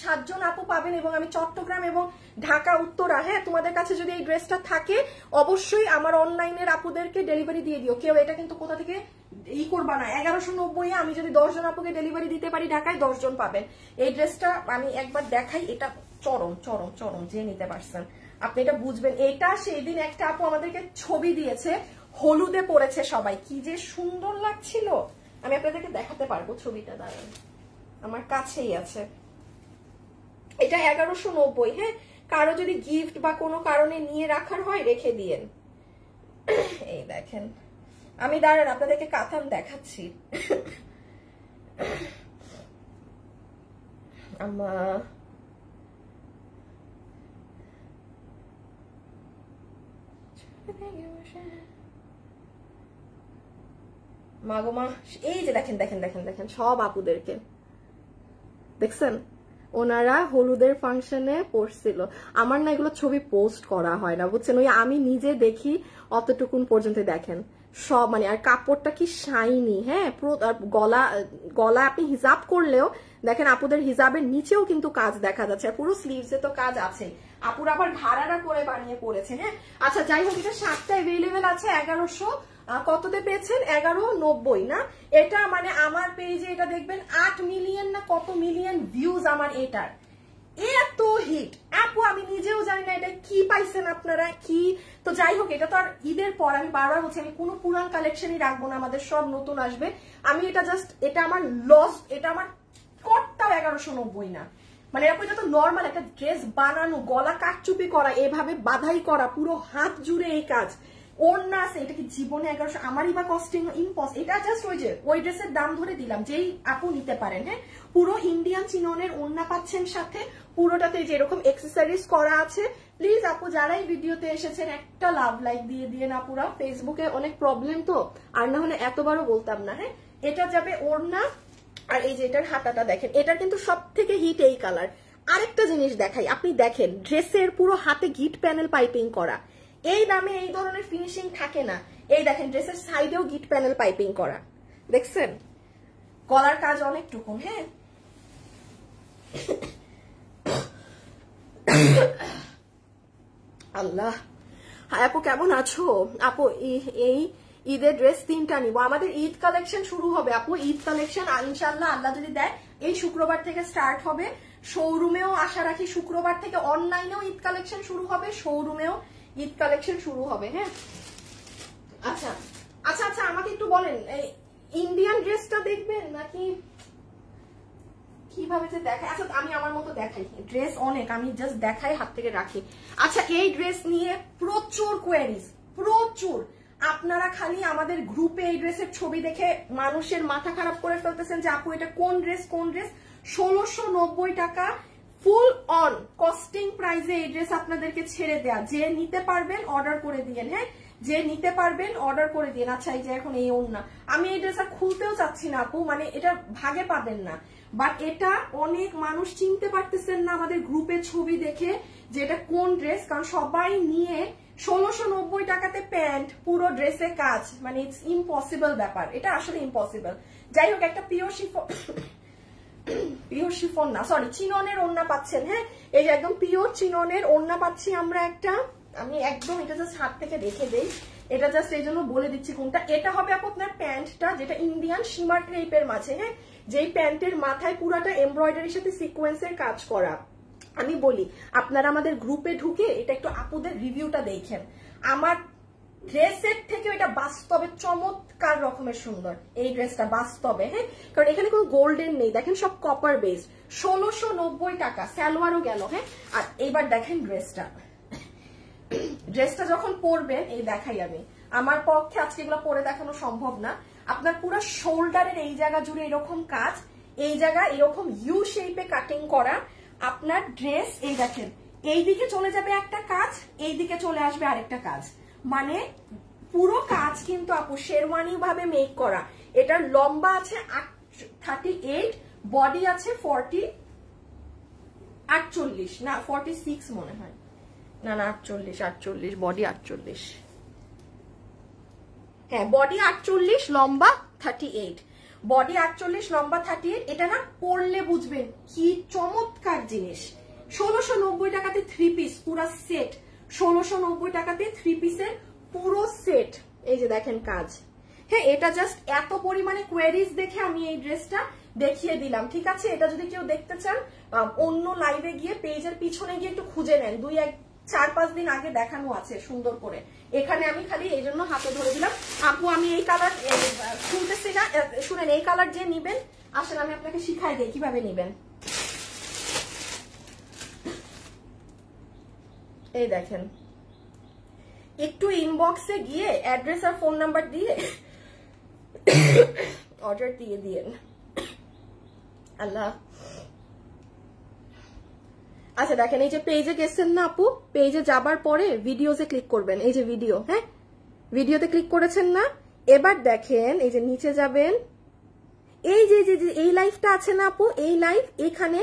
7 জন আপু পাবেন, এবং আমি চট্টগ্রাম এবং ঢাকা উত্তরা, হ্যাঁ তোমাদের কাছে যদি এই ড্রেসটা থাকে অবশ্যই আমার অনলাইনের আপুদেরকে ডেলিভারি দিয়ে দিও। কেউ এটা কিন্তু কোথা থেকে করবা না। 1190 আমি যদি 10 জন আপুকে ডেলিভারি দিতে পারি ঢাকায়, 10 জন পাবেন এই ড্রেসটা। আমি একবার দেখাই, এটা চরম চরম চরম, যে নিতে পারছেন আপনি এটা বুঝবেন। এটা সেই দিন একটা আপু আমাদেরকে ছবি দিয়েছে, হলুদে পরেছে সবাই, কি যে সুন্দর লাগছিল। আমি আপনাদেরকে দেখাতে পারবো ছবিটা, দাঁড়ান আমার কাছেই আছে। এটা 1190, হ্যাঁ কারো যদি গিফট বা কোনো কারণে নিয়ে রাখার হয় রেখে দিয়েন। এই দেখেন, আমি দাঁড়ান আপনাদেরকে কাতান দেখাচ্ছি। মাগোমা এই যে দেখেন দেখেন দেখেন দেখেন সব আপুদেরকে দেখছেন, ওনারা হলুদের ফাংশনে পড়ছিল। আমার না এগুলো ছবি পোস্ট করা হয় না বুঝছেন, ওই আমি নিজে দেখি অতটুকুন পর্যন্ত দেখেন সব, মানে আর কাপড়টা কি শাইনি, হ্যাঁ পুরো গলা আপনি হিজাব করলেও দেখেন আপুদের হিজাবের নিচেও কিন্তু কাজ দেখা যাচ্ছে, আর পুরো স্লিভসে তো কাজ আছে। আপুরা আবার ঘাড়ারা করে বানিয়ে পড়েছে, হ্যাঁ। আচ্ছা যাই হোক, এটা 7টা অ্যাভেলেবেল আছে। 1100 কততে পেয়েছেন, 1190 না। এটা মানে আমার পেজে এটা দেখবেন 8 মিলিয়ন না কত মিলিয়ন ভিউজ আমার এটার, এত হিট আপু আমি নিজেও জানি না এটা কি পাইছেন আপনারা কি। তো যাই হোক, এটা তো আর ঈদের পর, আমি বারবার বলছি আমি কোনো পুরান কালেকশনই রাখবো না, আমাদের সব নতুন আসবে। আমি এটা জাস্ট, এটা আমার লস, এটা আমার কটটাও 1190 না। মানে এরকম যত নর্মাল একটা ড্রেস বানানো, গলা কাটচুপি করা, এভাবে বাধাই করা, পুরো হাত জুড়ে এই কাজ, ওড়না আছে, এটা কি জীবনে 1100 আমারই বা কস্টিং ইম্পস। এটা জাস্ট ওই যে ওই ড্রেসের দাম ধরে দিলাম, যেই আপু নিতে পারেন, হ্যাঁ পুরো ইন্ডিয়ান চিননের ওড়না পাচ্ছেন সাথে, পুরোটাতে যেরকম এক্সেসরিজ করা আছে। প্লিজ আপু যারাই ভিডিওতে এসেছেন একটা লাভ লাইক দিয়ে দিয়ে না, পুরা ফেসবুকে অনেক প্রবলেম তো, আর না হলে এতবারও বলতাম না। হ্যাঁ এটা যাবে ওড়না, আর এই যে এটার হাতাটা দেখেন, এটার কিন্তু সব থেকে হিট এই কালার। আরেকটা জিনিস দেখাই, আপনি দেখেন ড্রেসের পুরো হাতে গিট প্যানেল পাইপিং করা, এই দামে এই ধরনের ফিনিশিং থাকে না। এই দেখেন ড্রেসের সাইডেও গিট প্যানেল পাইপিং করা, দেখছেন গলার কাজ অনেকটুকু, হ্যাঁ আল্লাহ। আপু কেমন আছো আপু? এই ঈদের ড্রেস 3টা নিবো, আমাদের ঈদ কালেকশন শুরু হবে আপু, ঈদ কালেকশন ইনশাল্লাহ আল্লাহ যদি দেয় এই শুক্রবার থেকে স্টার্ট হবে। শোরুমেও আশা রাখি শুক্রবার থেকে, অনলাইনেও ঈদ কালেকশন শুরু হবে, শোরুমেও ঈদ কালেকশন শুরু হবে, হ্যাঁ। আচ্ছা আচ্ছা আচ্ছা আমাকে একটু বলেন, ইন্ডিয়ান ড্রেসটা দেখবেন নাকি কিভাবে যে দেখায়? আচ্ছা আমি আমার মতো দেখাই, ড্রেস অনেক, আমি জাস্ট দেখাই হাত থেকে রাখি। আচ্ছা এই ড্রেস নিয়ে প্রচুর কোয়েরিজ, প্রচুর। আপনারা খালি আমাদের গ্রুপে এই ড্রেসের ছবি দেখে মানুষের মাথা খারাপ করে ফেলতেছেন যে আপু এটা কোন ড্রেস কোন ড্রেস। 1690 টাকা ফুল অন কস্টিং প্রাইসে এই ড্রেস আপনাদেরকে ছেড়ে দেয়া। যে নিতে পারবেন অর্ডার করে দিয়েন, হ্যাঁ যে নিতে পারবেন অর্ডার করে দিন। আচ্ছা এই যে এখন এই ওড়না, আমি এই ড্রেস আর খুলতেও চাচ্ছি না আপু, মানে এটা ভাগে পাবেন না, বাট এটা অনেক মানুষ চিনতে পারতেছেন না আমাদের গ্রুপে ছবি দেখে যে এটা কোন ড্রেস, কারণ সবাই নিয়ে 1690 টাকাতে প্যান্ট, পুরো ড্রেসে কাজ, মানে ইটস ইম্পসিবল ব্যাপার, এটা আসলে ইম্পসিবল। যাই হোক একটা পিওর শিফন না সরি চিননের ওড়না পাচ্ছেন, হ্যাঁ এই যে একদম পিওর চিননের ওড়না পাচ্ছি আমরা একটা। আমি একদম এটা জাস্ট হাত থেকে রেখে দেই, এটা জাস্ট এই জন্য বলে দিচ্ছি কোনটা। এটা হবে আপনার প্যান্টটা, যেটা ইন্ডিয়ান শিমার ক্রেপের মাঝে, হ্যাঁ যেই প্যান্টের মাথায় পুরাটা এমব্রয়ডারির সাথে সিকোয়েন্সের কাজ করা। আমি বলি আপনারা আমাদের গ্রুপে ঢুকে এটা একটু আপুদের রিভিউটা দেখেন, আমার ড্রেসের থেকে এটা বাস্তবে চমৎকার রকমের সুন্দর এই ড্রেসটা বাস্তবে, হ্যাঁ, কারণ এখানে কোনো গোল্ডেন নেই, দেখেন সব কপার বেসড। 1690 টাকা, সালোয়ারও গেল, হ্যাঁ। আর এইবার দেখেন ড্রেসটা যখন পরবেন, এই দেখাই আমি, আমার পক্ষে আজকে এগুলো পরে দেখানো সম্ভব না। আপনার পুরো শোল্ডারের এই জায়গা জুড়ে এরকম কাজ, এই জায়গা এরকম ইউ শেপে কাটিং করা। আপনার ড্রেস এই দেখেন, এই দিকে চলে যাবে একটা কাজ, এই দিকে চলে আসবে আরেকটা কাজ, মানে পুরো কাজ কিন্তু আপু শেরওয়ানি ভাবে মেক করা। এটার লম্বা আছে 38, বডি আছে 48 না 46 মনে হয়, না 48, বডি 48, হ্যাঁ বডি 48, লম্বা 38, বডি 48, লম্বা 38। এটা না পরলে বুঝবেন কি চমৎকার জিনিস। 1690 টাকাতে 3 পিস পুরো সেট, 1690 টাকাতে 3 পিসের পুরো সেট। এই যে দেখেন কাজ, হ্যাঁ এটা জাস্ট এত পরিমাণে কোয়েরিজ দেখে আমি এই ড্রেসটা দেখিয়ে দিলাম, ঠিক আছে। এটা যদি কেউ দেখতে চান অন্য লাইভে গিয়ে পেজের পিছনে গিয়ে একটু খুঁজে নেন, 4-5 দিন আগে দেখানো আছে সুন্দর করে। এখানে আমি খালি এই জন্য হাতে ধরে দিলাম। আপু আমি এই কালার শুনতেছি না, শুনেন এই কালার যে নিবেন আসলে আমি আপনাকে শিখাই দিই কিভাবে নিবেন। এই দেখেন, একটু ইনবক্সে গিয়ে অ্যাড্রেস আর ফোন নাম্বার দিয়ে অর্ডার দিয়ে দিয়েন। আল্লাহ, আচ্ছা দেখেন এই যে পেজে গেছেন না আপু, পেজে যাবার পরে ভিডিওতে ক্লিক করবেন, এই যে ভিডিও, হ্যাঁ ভিডিওতে ক্লিক করেছেন না। এবার দেখেন এই যে নিচে যাবেন, এই যে এই লাইভটা আছে না আপু, এই লাইভ এখানে,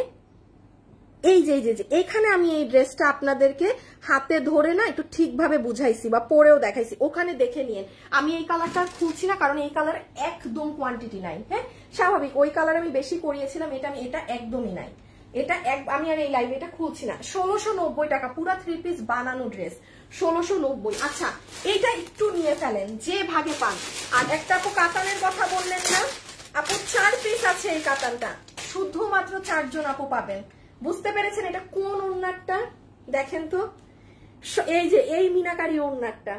এই যে এখানে আমি এই ড্রেসটা আপনাদেরকে হাতে ধরে না একটু ঠিকভাবে বুঝাইছি বা পরেও দেখাইছি, ওখানে দেখে নিন। আমি এই কালারটা খুলছি না কারণ এই কালার একদম কোয়ান্টিটি নাই, হ্যাঁ স্বাভাবিক, ওই কালার আমি বেশি করিয়েছিলাম, এটা একদমই নাই, এটা আমি আর এই লাইভে এটা খুলছি না। 1690 টাকা পুরা 3 পিস বানানো ড্রেস, 1690। আচ্ছা এইটা একটু নিয়ে ফেলেন যে ভাগে পান। আর একটা আপু কাতানের কথা বললেন না আপু, 4 পিস আছে এই কাতানটা, শুধুমাত্র 4 জন আপু পাবেন। বুঝতে পেরেছেন এটা কোন ওড়নাটা? দেখেন তো, এই যে এই মিনাকারি ওড়নাটা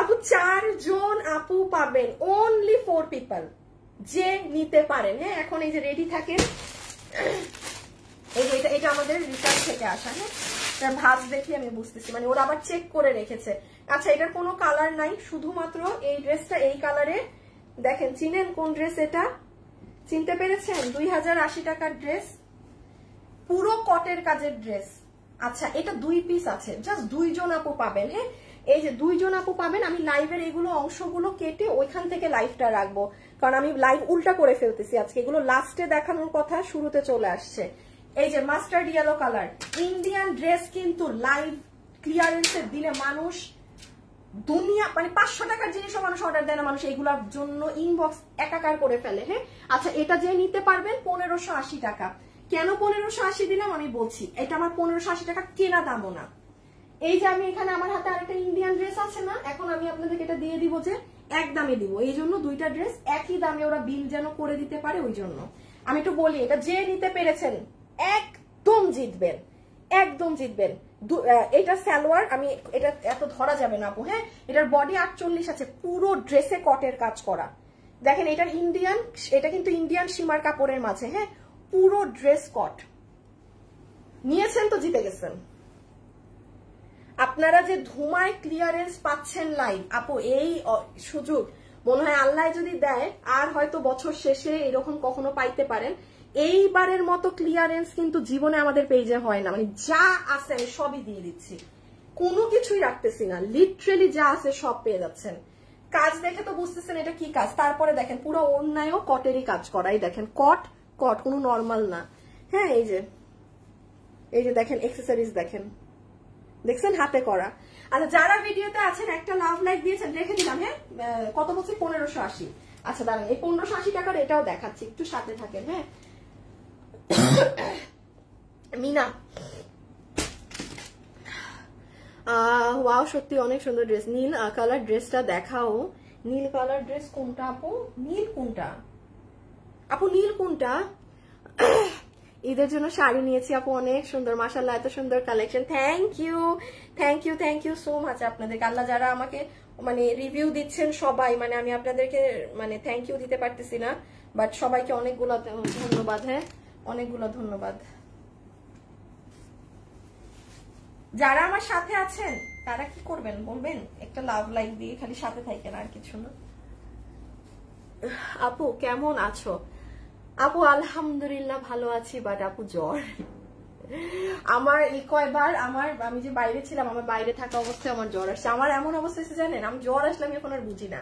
আপু 4 জন আপু পাবেন, অনলি 4 পিপল যে নিতে পারেন, হ্যাঁ এখন এই যে রেডি থাকেন। এই যে এটা আমাদের রিটার্ন থেকে আসা, হ্যাঁ ভাঁজ দেখি আমি বুঝতেছি, মানে ওরা আবার চেক করে রেখেছে। আচ্ছা এটার কোনো কালার নাই, শুধুমাত্র এই ড্রেসটা এই কালারে। দেখেন চিনেন কোন ড্রেস এটা, চিনতে পেরেছেন? 2080 টাকার ড্রেস, পুরো কটের কাজের ড্রেস। আচ্ছা এটা 2 পিস আছে, জাস্ট 2 জন আপু পাবেন, হ্যাঁ এই যে 2 জন আপু পাবেন। আমি লাইভের এগুলো অংশগুলো কেটে ওইখান থেকে লাইভটা রাখবো, কারণ আমি লাইভ উল্টা করে ফেলতেছি আজকে, এগুলো লাস্টে দেখানোর কথা শুরুতে চলে আসছে। এই যে mustard yellow colour Indian dress, কিন্তু লাইভ ক্লিয়ারেন্সে দিলে মানুষ দুনিয়া, মানে 500 টাকার জিনিসও মানুষ অর্ডার দেয় না, মানুষ এগুলোর জন্য ইনবক্স একাকার করে ফেলে, হ্যাঁ। আচ্ছা এটা যে নিতে পারবেন 1580 টাকা। কেন 1580 দিলাম আমি বলছি, এটা আমার 1580 টাকা কেনা দামও না। এই যে আমি এখানে আমার হাতে আরেকটা ইন্ডিয়ান ড্রেস আছে না, এখন আমি আপনাদেরকে এটা দিয়ে দিব যে এক দামে দিব, এই জন্য 2টা ড্রেস একই দামে ওরা বিল যেন করে দিতে পারে, ওই জন্য আমি একটু বলি। এটা যে নিতে পেরেছেন একদম জিতবেন, একদম জিতবেন। এটা সালোয়ার, আমি এটা এত ধরা যাবে না আপু, হ্যাঁ এটার বডি 48 আছে, পুরো ড্রেসে কটের কাজ করা। দেখেন এটার ইন্ডিয়ান, এটা কিন্তু ইন্ডিয়ান সীমার কাপড়ের মাঝে, হ্যাঁ পুরো ড্রেস কট। নিয়েছেন তো জিতে গেছেন। আপনারা যে ধুমায় ক্লিয়ারেন্স পাচ্ছেন লাইভ আপু, এই সুযোগ মনে হয় আল্লাহ যদি দেয় আর হয়তো বছর শেষে এরকম কখনো পাইতে পারেন। এইবারের মতো ক্লিয়ারেন্স কিন্তু জীবনে আমাদের পেজে হয় না, মানে যা আছে আমি সবই দিয়ে দিচ্ছি, কোনো কিছুই রাখতেছি না, লিটারেলি যা আছে সব পেয়ে যাচ্ছেন। কাজ দেখে তো বুঝতেছেন এটা কি কাজ। তারপরে দেখেন পুরো ওড়নায়ও কটেরই কাজ করা, এই দেখেন কট, কোনো নর্মাল না, হ্যাঁ এই যে দেখেন এক্সেসরিজ দেখেন, দেখছেন হাতে করা। আচ্ছা যারা ভিডিওতে আছেন একটা লাভ লাইক দিয়েছেন, রেখে দিলাম, হ্যাঁ কত বলছি 1580। আচ্ছা দাঁড়ান এই 1580 টাকার এটাও দেখাচ্ছি, একটু সাথে থাকেন, হ্যাঁ মিনা ওয়াও সত্যি অনেক সুন্দর ড্রেস। নীল কালার ড্রেসটা দেখাও, নীল কালার ড্রেস কোনটা আপু? নীল কোনটা আপু? নীল কোনটা? ঈদের জন্য শাড়ি নিয়েছি আপু, অনেক সুন্দর মাশাআল্লাহ, এত সুন্দর collection. Thank you thank you thank you so much আপনাদেরকে। আল্লাহ যারা আমাকে মানে রিভিউ দিচ্ছেন সবাই, মানে আমি আপনাদেরকে মানে থ্যাংক ইউ দিতে পারতেছি না, বাট সবাইকে অনেকগুলো ধন্যবাদ। হ্যাঁ, অনেকগুলো ধন্যবাদ। যারা আমার সাথে আছেন তারা কি করবেন বলবেন? একটা লাভ লাইক দিয়ে খালি সাথে থাকেন, আর কিছু না। আপু কেমন আছো? আপু আলহামদুলিল্লাহ ভালো আছি, বাট আপু জ্বর। আমার এই কয়বার আমি যে বাইরে ছিলাম, আমার বাইরে থাকা অবস্থায় আমার জ্বর আসছে। আমার এমন অবস্থা হচ্ছে জানেন, আমি জ্বর আসলে আমি এখন আর বুঝি না,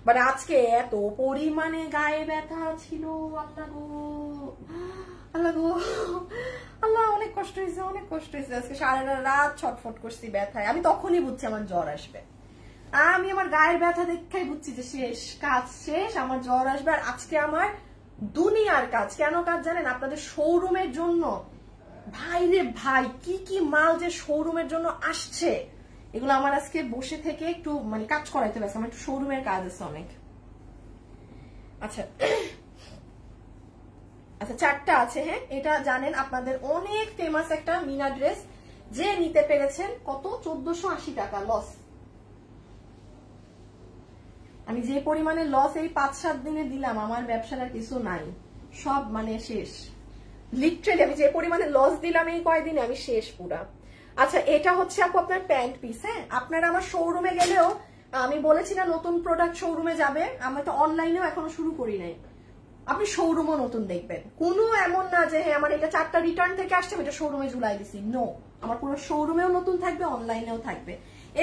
বাট আজকে এত পরিমাণে গায়ে ব্যথা ছিল, আল্লাহ গো আল্লাহ গো আল্লাহ, অনেক কষ্ট হয়েছে, অনেক কষ্ট হয়েছে। আজকে সারা রাত ছটফট করছি ব্যথায়। আমি তখনই বুঝছি আমার জ্বর আসবে। আমি আমার গায়ের ব্যথা দেখাই বুঝছি যে শেষ, কাজ শেষ, আমার জ্বর আসবে। আর আজকে আমার দুনিয়ার কাজ। কেন কাজ জানেন? আপনাদের শোরুমের জন্য, ভাই রে ভাই, কি কি মাল যে শোরুমের জন্য আসছে, এগুলো আমার আজকে বসে থেকে একটু মানে কাজ করাইতে পারছে। আমার একটু শোরুমের কাজ আছে অনেক। আচ্ছা আচ্ছা, 4টা আছে। হ্যাঁ, এটা জানেন আপনাদের অনেক ফেমাস একটা মিনা ড্রেস, যে নিতে পেরেছেন কত? 1480 টাকা লস। আমি যে পরিমাণে লস এই 5-7 দিনে দিলাম, আমার ব্যবসার আর কিছু নাই, সব মানে শেষ। লিটারালি আমি যে পরিমাণে লস দিলাম এই কয়দিনে, আমি শেষ পুরা। আচ্ছা, এটা হচ্ছে আপু আপনার প্যান্ট পিস। হ্যাঁ, আপনারা আমার শোরুমে গেলেও, আমি বলেছি না নতুন প্রোডাক্ট শোরুমে যাবে, আমি তো অনলাইনেও এখনো শুরু করি নাই, আপনি শোরুমও নতুন দেখবেন। কোনো এমন না যে হ্যাঁ আমার এটা 4টা রিটার্ন থেকে আসছে আমি এটা শোরুমে ঝুলাই দিছি, নো, আমার পুরো শোরুমেও নতুন থাকবে, অনলাইনেও থাকবে।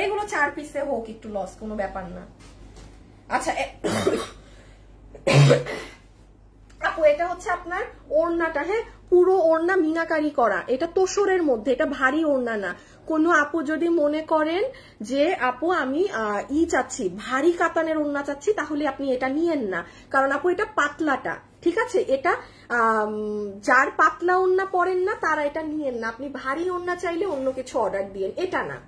এগুলো 4 পিসে হোক একটু লস, কোনো ব্যাপার না। আচ্ছা আপু, এটা হচ্ছে আপনার ওড়নাটা। হ্যাঁ, পুরো ওড়না মিনাকারি করা, এটা তোসরের মধ্যে, এটা ভারী ওড়না না। কোনো আপু যদি মনে করেন যে আপু আমি চাচ্ছি ভারী কাতানের ওড়না চাচ্ছি, তাহলে আপনি এটা নিয়েন না, কারণ আপু এটা পাতলাটা, ঠিক আছে? এটা যার পাতলা ওড়না পরেন না তারা এটা নিয়েন না। আপনি ভারী ওড়না চাইলে অন্য কিছু অর্ডার দিয়েন, এটা না।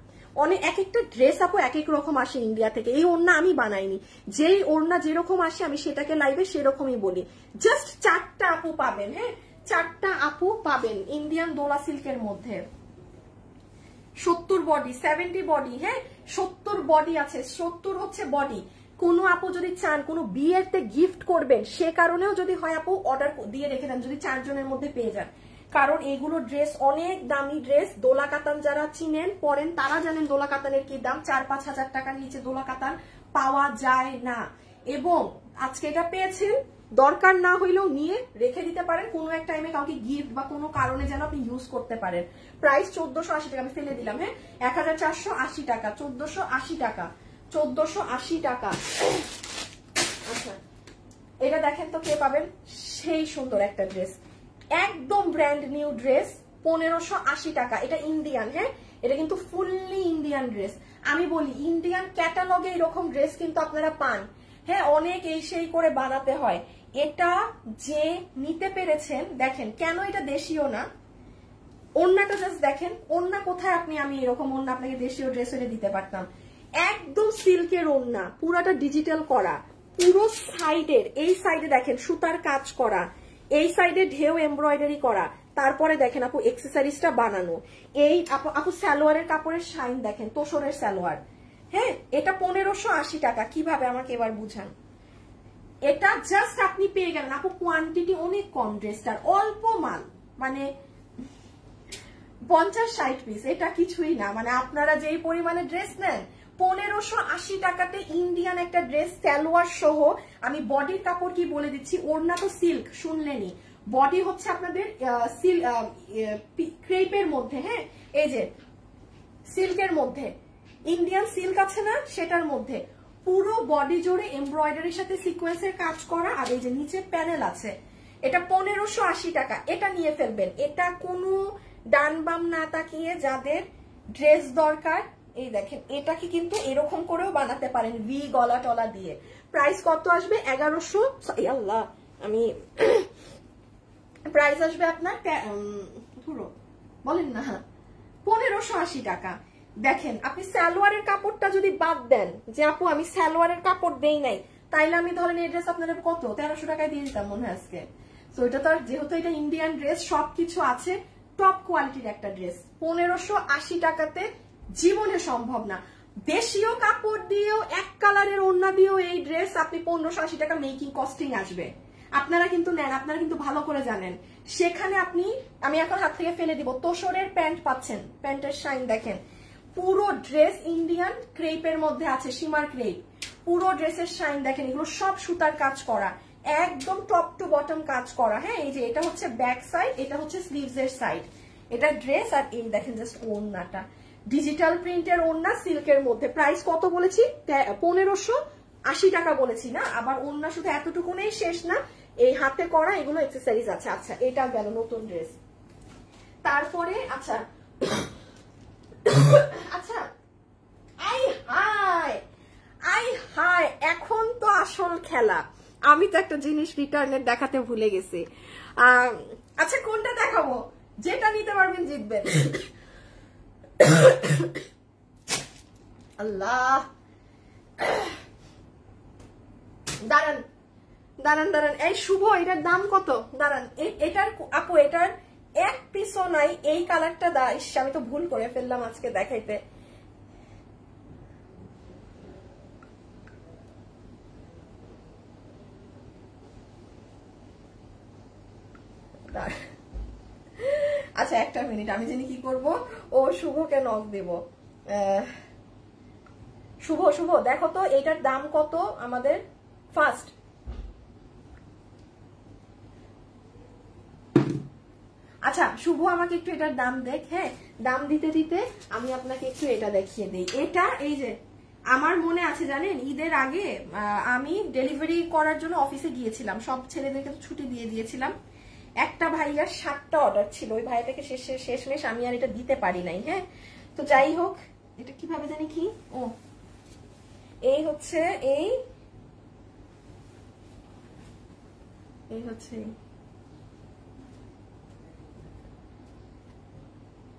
অনেক এক একটা ড্রেস আপু এক এক রকম আসে ইন্ডিয়া থেকে। এই ওড়না আমি বানাইনি, যেই ওড়না যেরকম আসে আমি সেটাকে লাইভে সেরকমই বলি। জাস্ট 4টা আপু পাবেন। হ্যাঁ, 4টা আপু পাবেন ইন্ডিয়ান দোলা সিল্কের মধ্যে। 70 বডি, 70 বডি। হ্যাঁ, 70 বডি আছে, 70 হচ্ছে বডি। কোনো আপু যদি চান কোনো বিয়েতে গিফট করবেন, সে কারণেও যদি হয় আপু অর্ডার দিয়ে রেখে দেন, যদি 4 জনের মধ্যে পেয়ে যান। কারণ এগুলো ড্রেস অনেক দামি ড্রেস। দোলা কাতান যারা চিনেন পরেন তারা জানেন দোলা কাতানের কি দাম। 4-5 হাজার টাকার নিচে দোলা কাতান পাওয়া যায় না। এবং আজকে এটা পেয়েছেন, দরকার না হইলেও নিয়ে রেখে দিতে পারেন, কোনো এক টাইমে কাউকে গিফট বা কোনো কারণে যেন আপনি ইউজ করতে পারেন। প্রাইস 1480 টাকা, আমি ফেলে দিলাম। হ্যাঁ, 1480 টাকা, 1480 টাকা, 1480 টাকা। আচ্ছা, এটা দেখেন তো কে পাবেন, সেই সুন্দর একটা ড্রেস, একদম ব্র্যান্ড নিউ ড্রেস, 1580 টাকা। এটা ইন্ডিয়ান। হ্যাঁ, এটা কিন্তু ফুললি ইন্ডিয়ান ড্রেস। আমি বলি ইন্ডিয়ান ক্যাটালগে এরকম ড্রেস কিন্তু আপনারা পান। হ্যাঁ, অনেক এই সেই করে বানাতে হয়। এটা যে নিতে পেরেছেন, দেখেন কেন এটা দেশীয় না, ওড়নাটা জাস্ট দেখেন, ওড়না কোথায় আমি এরকম ওড়না আপনাকে দেশীয় ড্রেস এনে দিতে পারতাম। একদম সিল্কের ওড়না, পুরাটা ডিজিটাল করা, পুরো সাইডের এই সাইডে দেখেন সুতার কাজ করা, এই সাইডে ঢেউ এমব্রয়ডারি করা, তারপরে দেখেন আপু এক্সেসরিজটা বানানো। এই আপু সালোয়ারের কাপড়ের শাইন দেখেন, তোসরের সালোয়ার। হ্যাঁ, এটা 1580 টাকা। কিভাবে আমাকে এবার বুঝান। এটা জাস্ট আপনি পেয়ে গেলেন আপু, কোয়ান্টিটি অনেক কম, ড্রেসটার অল্প মাল, মানে 50-60 পিস, এটা কিছুই না। মানে আপনারা যেই পরিমাণে ড্রেস নেন, 1580 টাকাতে ইন্ডিয়ান একটা ড্রেস সালোয়ার সহ। আমি বডির কাপড় কি বলে দিচ্ছি, ওড়না তো সিল্ক শুনলেনি, বডি হচ্ছে আপনাদের ক্রেপের মধ্যে। হ্যাঁ, এই যে সিল্কের মধ্যে, ইন্ডিয়ান সিল্ক আছে না, সেটার মধ্যে পুরো বডি জুড়ে এমব্রয়ডারির সাথে সিকোয়েন্সের কাজ করা, আর এই যে নিচে প্যানেল আছে। এটা 1580 টাকা, এটা নিয়ে ফেলবেন। এটা কোনো ডান বাম না তাকিয়ে যাদের ড্রেস দরকার, এই দেখেন এটাকে কিন্তু এরকম করেও বানাতে পারেন, ভি গলা টলা দিয়ে। প্রাইস কত আসবে? 1100, আল্লাহ আমি প্রাইস আসবে আপনার ধরো বলেন না 1580 টাকা। দেখেন আপনি সালোয়ারের কাপড়টা যদি বাদ দেন, যে আপু আমি সালোয়ারের কাপড় দেই নাই, তাইলে আমি ধরেন এই ড্রেস আপনাদের কত 1300 টাকায় দিয়ে দিতাম মনে হয় আজকে। তো এটা তো যেহেতু এটা ইন্ডিয়ান ড্রেস, সবকিছু আছে, টপ কোয়ালিটির একটা ড্রেস। 1580 টাকাতে জীবনে সম্ভব না। দেশীয় কাপড় দিয়েও, এক কালারের ওড়না দিয়েও এই ড্রেস আপনি 1580 টাকা মেকিং কস্টিং আসবে। আপনারা কিন্তু নেন, আপনারা কিন্তু ভালো করে জানেন। সেখানে আপনি, আমি এখন হাত থেকে ফেলে দিব, তোসরের প্যান্ট পাচ্ছেন, প্যান্টের শাইন দেখেন, পুরো ড্রেস ইন্ডিয়ান ক্রেপের মধ্যে আছে, সীমার ক্রেপ, পুরো ড্রেসের শাইন দেখেন, এগুলো সব সুতার কাজ করা, একদম টপ টু বটম কাজ করা। হ্যাঁ, এই যে এটা হচ্ছে ব্যাক সাইড, এটা হচ্ছে স্লিভস এর সাইড, এটা ড্রেস। আর এই দেখেন জাস্ট ওড়নাটা, ডিজিটাল প্রিন্টের ওড়না সিল্কের মধ্যে। প্রাইস কত বলেছি? 1580 টাকা বলেছি না? আবার ওড়না শুধু এতটুকুনেই শেষ না, এই হাতে করা এগুলো অ্যাকসেসরিজ আছে। আচ্ছা, এটা গেল নতুন ড্রেস। তারপরে আচ্ছা আচ্ছা, আই হাই, এখন তো আসল খেলা। আমি তো একটা জিনিস রিটার্নের দেখাতে ভুলে গেছি। আচ্ছা, কোনটা দেখাবো? যেটা নিতে পারবেন জিতবেন। আল্লাহ, দাঁড়ান দাঁড়ান দাঁড়ান, এই শুভ, এটার দাম কত? দাঁড়ান, এটার আপু, এটার এক পিসও নাই। এই কালারটা আমি তো ভুল করে ফেললাম আজকে দেখাইতে। আচ্ছা, একটা মিনিট, আমি জানি কি করব। ও শুভকে নক দেব। শুভ, শুভ দেখো তো এটার দাম কত আমাদের ফার্স্ট। আচ্ছা, শুভ আমাকে একটু এটার দাম দেখ। হ্যাঁ, দাম দিতে দিতে আমি আপনাকে একটু এটা দেখিয়ে দিই। এটা এই যে আমার মনে আছে জানেন, ঈদের আগে আমি ডেলিভারি করার জন্য অফিসে গিয়েছিলাম, সব ছেলেদেরকে তো ছুটি দিয়ে দিয়েছিলাম। একটা ভাইয়ার 7টা অর্ডার ছিল, ওই ভাইয়াটাকে শেষমেশ আমি আর এটা দিতে পারি নাই। হ্যাঁ, তো যাই হোক, এটা কিভাবে জানি কি, ও এই হচ্ছে এই হচ্ছে,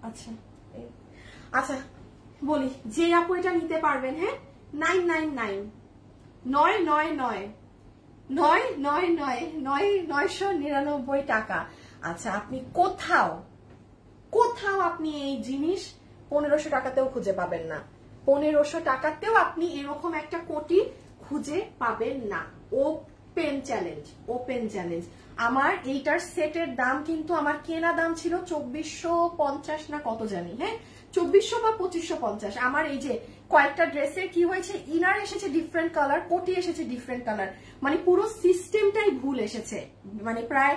আচ্ছা আচ্ছা বলি, যে আপু এটা নিতে পারবেন, হ্যাঁ, 999 টাকা। আচ্ছা, আপনি কোথাও আপনি এই জিনিস 1500 টাকাতেও খুঁজে পাবেন না। 1500 টাকাতেও আপনি এরকম একটা কোটি খুঁজে পাবেন না। Open challenge, open challenge. আমার এইটার সেটের দাম কিন্তু আমার কেনা দাম ছিল 2450 না কত জানি, হ্যাঁ, 2400 বা 2550। আমার এই যে কয়েকটা ড্রেসের কি হয়েছে, ইনার এসেছে ডিফারেন্ট কালার, কোটি এসেছে ডিফারেন্ট কালার, মানে পুরো সিস্টেমটাই ভুল এসেছে। মানে প্রায়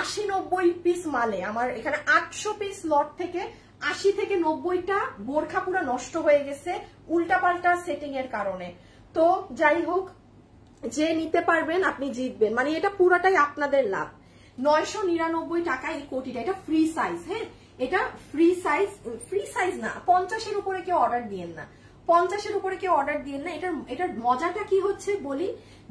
80-90 পিস মালে আমার এখানে 800 পিস লট থেকে 80 থেকে 90টা বোরখা পুরো নষ্ট হয়ে গেছে উল্টাপাল্টা সেটিং এর কারণে। তো যাই হোক, যে নিতে পারবেন আপনি জিতবেন, মানে এটা পুরাটাই আপনাদের লাভ। 999 টাকা এই কোটিটা, এটা ফ্রি সাইজ। হ্যাঁ, এটা ফ্রি সাইজ না, 50-এর উপরে কেউ অর্ডার দিয়েন না, 50-এর উপরে কেউ অর্ডার দিয়েন না। এটার মজাটা কি হচ্ছে বলি,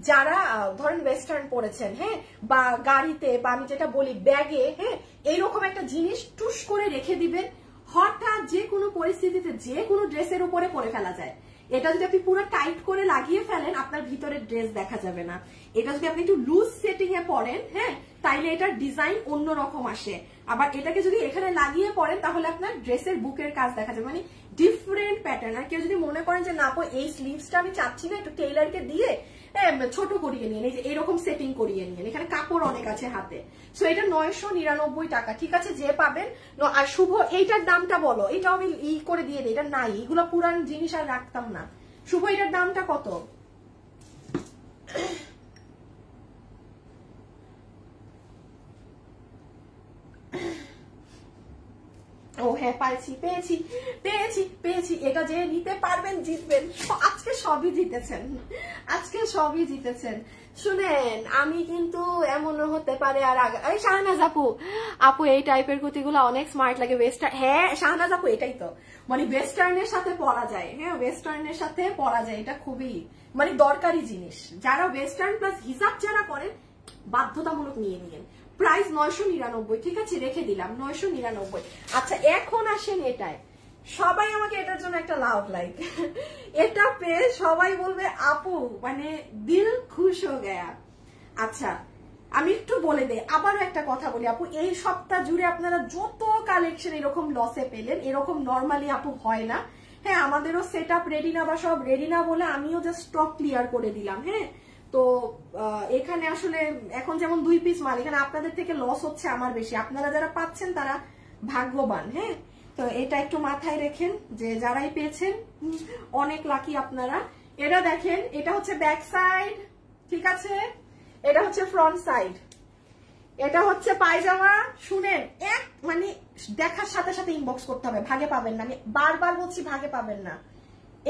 যারা ধরেন ওয়েস্টার্ন পরেছেন, হ্যাঁ, বা গাড়িতে, বা আমি যেটা বলি ব্যাগে, হ্যাঁ, এইরকম একটা জিনিস টুস করে রেখে দিবেন, হঠাৎ যে কোনো পরিস্থিতিতে যে কোনো ড্রেসের উপরে পরে ফেলা যায়। এটা যদি আপনি পুরো টাইট করে লাগিয়ে ফেলেন, আপনার ভিতরের ড্রেস দেখা যাবে না। এটা যদি আপনি একটু লুজ সেটিং এ পরেন, হ্যাঁ, তাইলে এটার ডিজাইন অন্যরকম আসে। আবার এটাকে যদি এখানে লাগিয়ে পরেন, তাহলে আপনার ড্রেসের বুকের কাজ দেখা যাবে, মানে ডিফারেন্ট প্যাটার্ন। আর কেউ যদি মনে করেন যে না, এই স্লিভসটা আমি চাচ্ছি না, একটু টেইলারকে দিয়ে ছোট করিয়ে নিয়ে, এই যে এরকম সেটিং করিয়ে নিয়ে, এখানে কাপড় অনেক আছে হাতে। সো এটা 999 টাকা, ঠিক আছে, যে পাবেন। আর শুভ, এইটার দামটা বলো, এটাও আমি করে দিয়ে দিই, এটা নাই, এগুলো পুরান জিনিস আর রাখতাম না। শুভ, এটার দামটা কত? ও হ্যাঁ, পেয়েছি। এটা যে নিতে পারবেন জিতবেন। আজকে সবই জিতেছেন, শুনেন, আমি কিন্তু এমনও হতে পারে। আর আগে শাহনাজ আপু এই টাইপের কুর্তিগুলো অনেক স্মার্ট লাগে, ওয়েস্টার্ন। হ্যাঁ শাহনাজ আপু, এটাই তো, মানে ওয়েস্টার্নের সাথে পরা যায়। হ্যাঁ, ওয়েস্টার্নের সাথে পরা যায়, এটা খুবই মানে দরকারি জিনিস। যারা ওয়েস্টার্ন প্লাস হিজাব যারা করেন, বাধ্যতামূলক নিয়ে নিন। প্রাইস 999, ঠিক আছে, রেখে দিলাম 999। আচ্ছা, এখন আসেন এটায়। সবাই আমাকে এটার জন্য একটা লাভ লাইক, এটা পেয়ে সবাই বলবে আপু মানে দিল খুশ হয়ে গেয়া। আচ্ছা, আমি একটু বলে দেই, আবারও একটা কথা বলি আপু, এই সপ্তাহ জুড়ে আপনারা যত কালেকশন এরকম লসে পেলেন, এরকম নর্মালি আপু হয় না। হ্যাঁ, আমাদেরও সেট আপ রেডি না বা সব রেডি না বলে আমিও জাস্ট স্টক ক্লিয়ার করে দিলাম। হ্যাঁ, তো এখানে আসলে এখন যেমন 2 পিস মাল, এখানে আপনাদের থেকে লস হচ্ছে আমার বেশি, আপনারা যারা পাচ্ছেন তারা ভাগ্যবান। হ্যাঁ, তো এটা একটু মাথায় রেখেন যে যারাই পেয়েছেন অনেক লাকি আপনারা। এটা দেখেন, এটা হচ্ছে ব্যাক সাইড, ঠিক আছে, এটা হচ্ছে ফ্রন্ট সাইড, এটা হচ্ছে পায়জামা। শুনেন, এক মানে দেখার সাথে সাথে ইনবক্স করতে হবে, ভাগে পাবেন না, আমি বারবার বলছি ভাগে পাবেন না।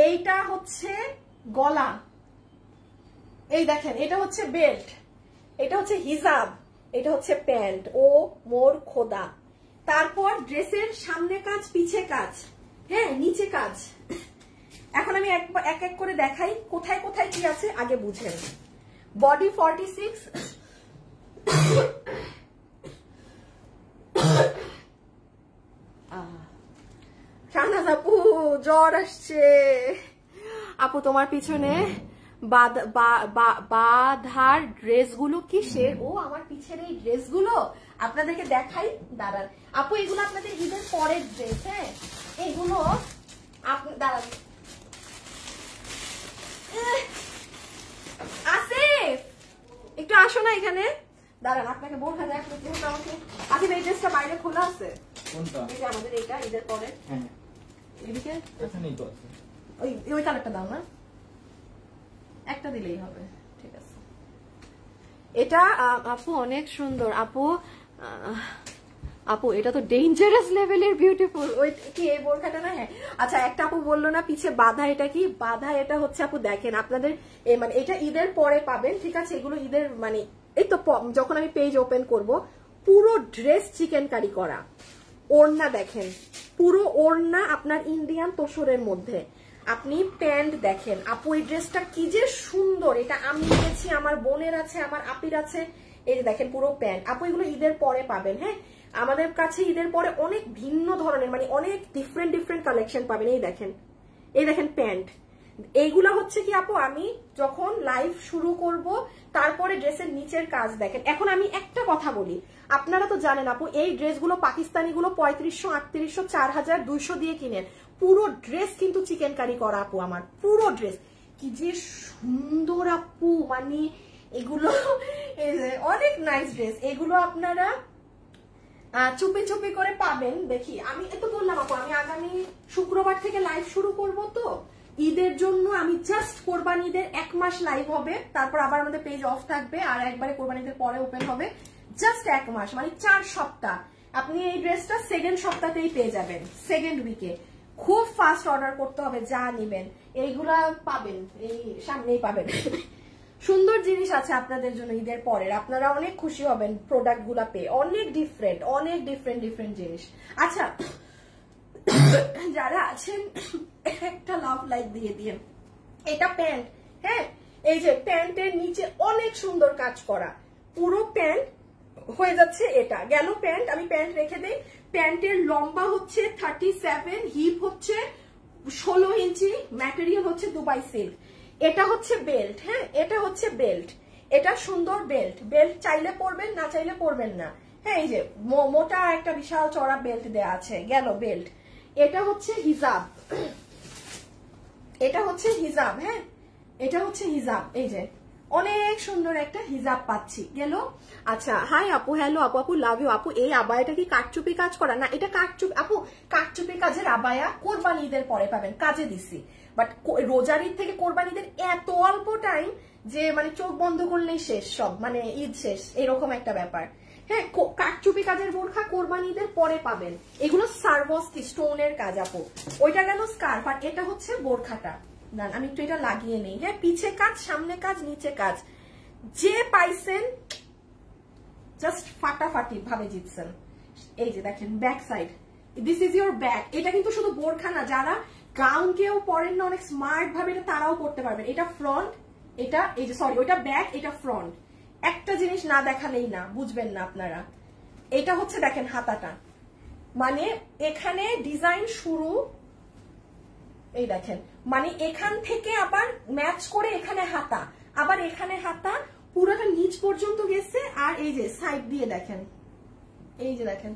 এইটা হচ্ছে গলা, এই দেখেন, এটা হচ্ছে বেল্ট, এটা হচ্ছে হিজাব, এটা হচ্ছে প্যান্ট। ও মোর খোদা। তারপর ড্রেসের সামনে কাজ, পিছে কাজ, হ্যাঁ নিচে কাজ। এখন আমি এক এক করে দেখাই কোথায় কোথায় কি আছে, আগে বুঝেন। বডি 46, শাহনাজ আপু জ্বর আসছে আপু, তোমার পিছনে বাধার ড্রেসগুলো কিসের? ও আমার পিছের এই ড্রেসগুলো আপনাদেরকে দেখাই, দাঁড়ান আপু, এগুলো আপনাদের ঈদের পরের ড্রেস। হ্যাঁ, এগুলো দাঁড়ান, আসিফ একটু আসো না এখানে, দাঁড়ান আপনাকে বোঝা যায়। আসিফ এই ড্রেসটা বাইরে খোলা আছে, এই যে আমাদের এইটা ঈদের পরে, এদিকে ওই কালারটা দাও না, একটা দিলেই হবে, ঠিক আছে। এটা আপু অনেক সুন্দর আপু, আপু এটা তো ডেঞ্জারাস লেভেলের বিউটিফুল। ওই কি এই বোরখাটা না? হ্যাঁ, আচ্ছা একটা আপু বললো না পিছে বাধা, এটা কি বাধা? এটা হচ্ছে আপু দেখেন আপনাদের মানে এটা ঈদের পরে পাবেন, ঠিক আছে। এগুলো ঈদের মানে এই তো যখন আমি পেজ ওপেন করব, পুরো ড্রেস চিকেন কারি করা, ওড়না দেখেন, পুরো ওড়না আপনার ইন্ডিয়ান তোসরের মধ্যে। আপনি প্যান্ট দেখেন আপু, এই ড্রেসটা কি যে সুন্দর, এটা আমি নিয়েছি, আমার বোনের আছে, আমার আপির আছে। এই যে দেখেন পুরো প্যান্ট আপু, এগুলো ঈদের পরে পাবেন। হ্যাঁ, আমাদের কাছে ঈদের পরে অনেক ভিন্ন ধরনের মানে অনেক ডিফারেন্ট ডিফারেন্ট কালেকশন পাবেন। এই দেখেন প্যান্ট, এইগুলা হচ্ছে কি আপু, আমি যখন লাইভ শুরু করব তারপরে ড্রেসের নিচের কাজ দেখেন। এখন আমি একটা কথা বলি, আপনারা তো জানেন আপু, এই ড্রেসগুলো পাকিস্তানিগুলো 3500, 3800, 4200 দিয়ে কিনেন। পুরো ড্রেস কিন্তু চিকেন কারি করা আপু, আমার পুরো ড্রেস কি যে সুন্দর আপু, মানে এগুলো অনেক নাইস ড্রেস। এগুলো আপনারা চুপি চুপি করে পাবেন। দেখি আমি এত বললাম আপু, আমি আগামী শুক্রবার থেকে লাইভ শুরু করব, তো ঈদের জন্য আমি জাস্ট কোরবানি ঈদের 1 মাস লাইভ হবে, তারপর আবার আমাদের পেজ অফ থাকবে, আর একবারে কোরবানি ঈদের পরে ওপেন হবে। জাস্ট 1 মাস মানে 4 সপ্তাহ। আপনি এই ড্রেসটা সেকেন্ড সপ্তাহতেই পেয়ে যাবেন, সেকেন্ড উইকে। খুব ফাস্ট অর্ডার করতে হবে, যা নিবেন এইগুলা পাবেন, এই সামনেই পাবেন। সুন্দর জিনিস আছে আপনাদের জন্য ঈদের পরের, আপনারা অনেক খুশি হবেন প্রোডাক্ট গুলা পেয়ে, অনেক ডিফারেন্ট জিনিস। আচ্ছা যারা আছেন একটা লাভ লাইক দিয়ে দিন। এটা প্যান্ট, হ্যাঁ এই যে প্যান্টের নিচে অনেক সুন্দর কাজ করা, পুরো প্যান্ট হয়ে যাচ্ছে। এটা গেল প্যান্ট, আমি প্যান্ট রেখে দেই। প্যান্টের লম্বা হচ্ছে 37, হিপ হচ্ছে 16 ইঞ্চি, ম্যাটেরিয়াল হচ্ছে দুবাই সিল্ক। এটা হচ্ছে বেল্ট, হ্যাঁ এটা হচ্ছে বেল্ট, এটা সুন্দর বেল্ট। বেল্ট চাইলে পরবেন, না চাইলে পরবেন না। হ্যাঁ এই যে মোটা একটা বিশাল চড়া বেল্ট দেয়া আছে, গেল বেল্ট। এটা হচ্ছে হিজাব, এটা হচ্ছে হিজাব, হ্যাঁ এটা হচ্ছে হিজাব। এই যে অনেক সুন্দর একটা হিজাব পাচ্ছি, গেল। আচ্ছা হাই আপু, হ্যালো আপু, আপু লাভ ইউ আপু। এই আবায়াটা কি কাটচুপি কাজ করা? না, এটা কাটচুপি আপু, কাটচুপি কাজের আবায়া কোরবানি ঈদের পরে পাবেন, কাজে দিছি। বাট রোজার ঈদ থেকে কোরবানি ঈদের এত অল্প টাইম যে মানে চোখ বন্ধ করলেই শেষ সব, মানে ঈদ শেষ এরকম একটা ব্যাপার। হ্যাঁ, কাটচুপি কাজের বোরখা কোরবানি ঈদের পরে পাবেন। এগুলো সার্ভস্কি স্টোনের কাজ আপু। ওইটা গেল স্কার্ফ, আর এটা হচ্ছে বোরখাটা। না আমি একটু এটা লাগিয়ে নেই। হ্যাঁ, পিছে কাজ, সামনে কাজ, নিচে কাজ। যে পাইছেন জাস্ট ফাটাফাটি ভাবে জিতছেন। এই যে দেখেন back side, this is your back. এটা কিন্তু শুধু বোরখা না, যারা গাউন কেউ পরেন না অনেক স্মার্ট ভাবে এটা তারাও করতে পারবেন। এটা ফ্রন্ট, এটা এই যে সরি ওইটা ব্যাক, এটা ফ্রন্ট। একটা জিনিস না দেখালেই না বুঝবেন না আপনারা। এটা হচ্ছে দেখেন হাতাটা, মানে এখানে ডিজাইন শুরু, এই দেখেন মানে এখান থেকে আবার ম্যাচ করে এখানে হাতা, আবার এখানে হাতা, পুরোটা নিচ পর্যন্ত পর্যন্ত গেছে। আর এই যে সাইড দিয়ে দেখেন, এই যে দেখেন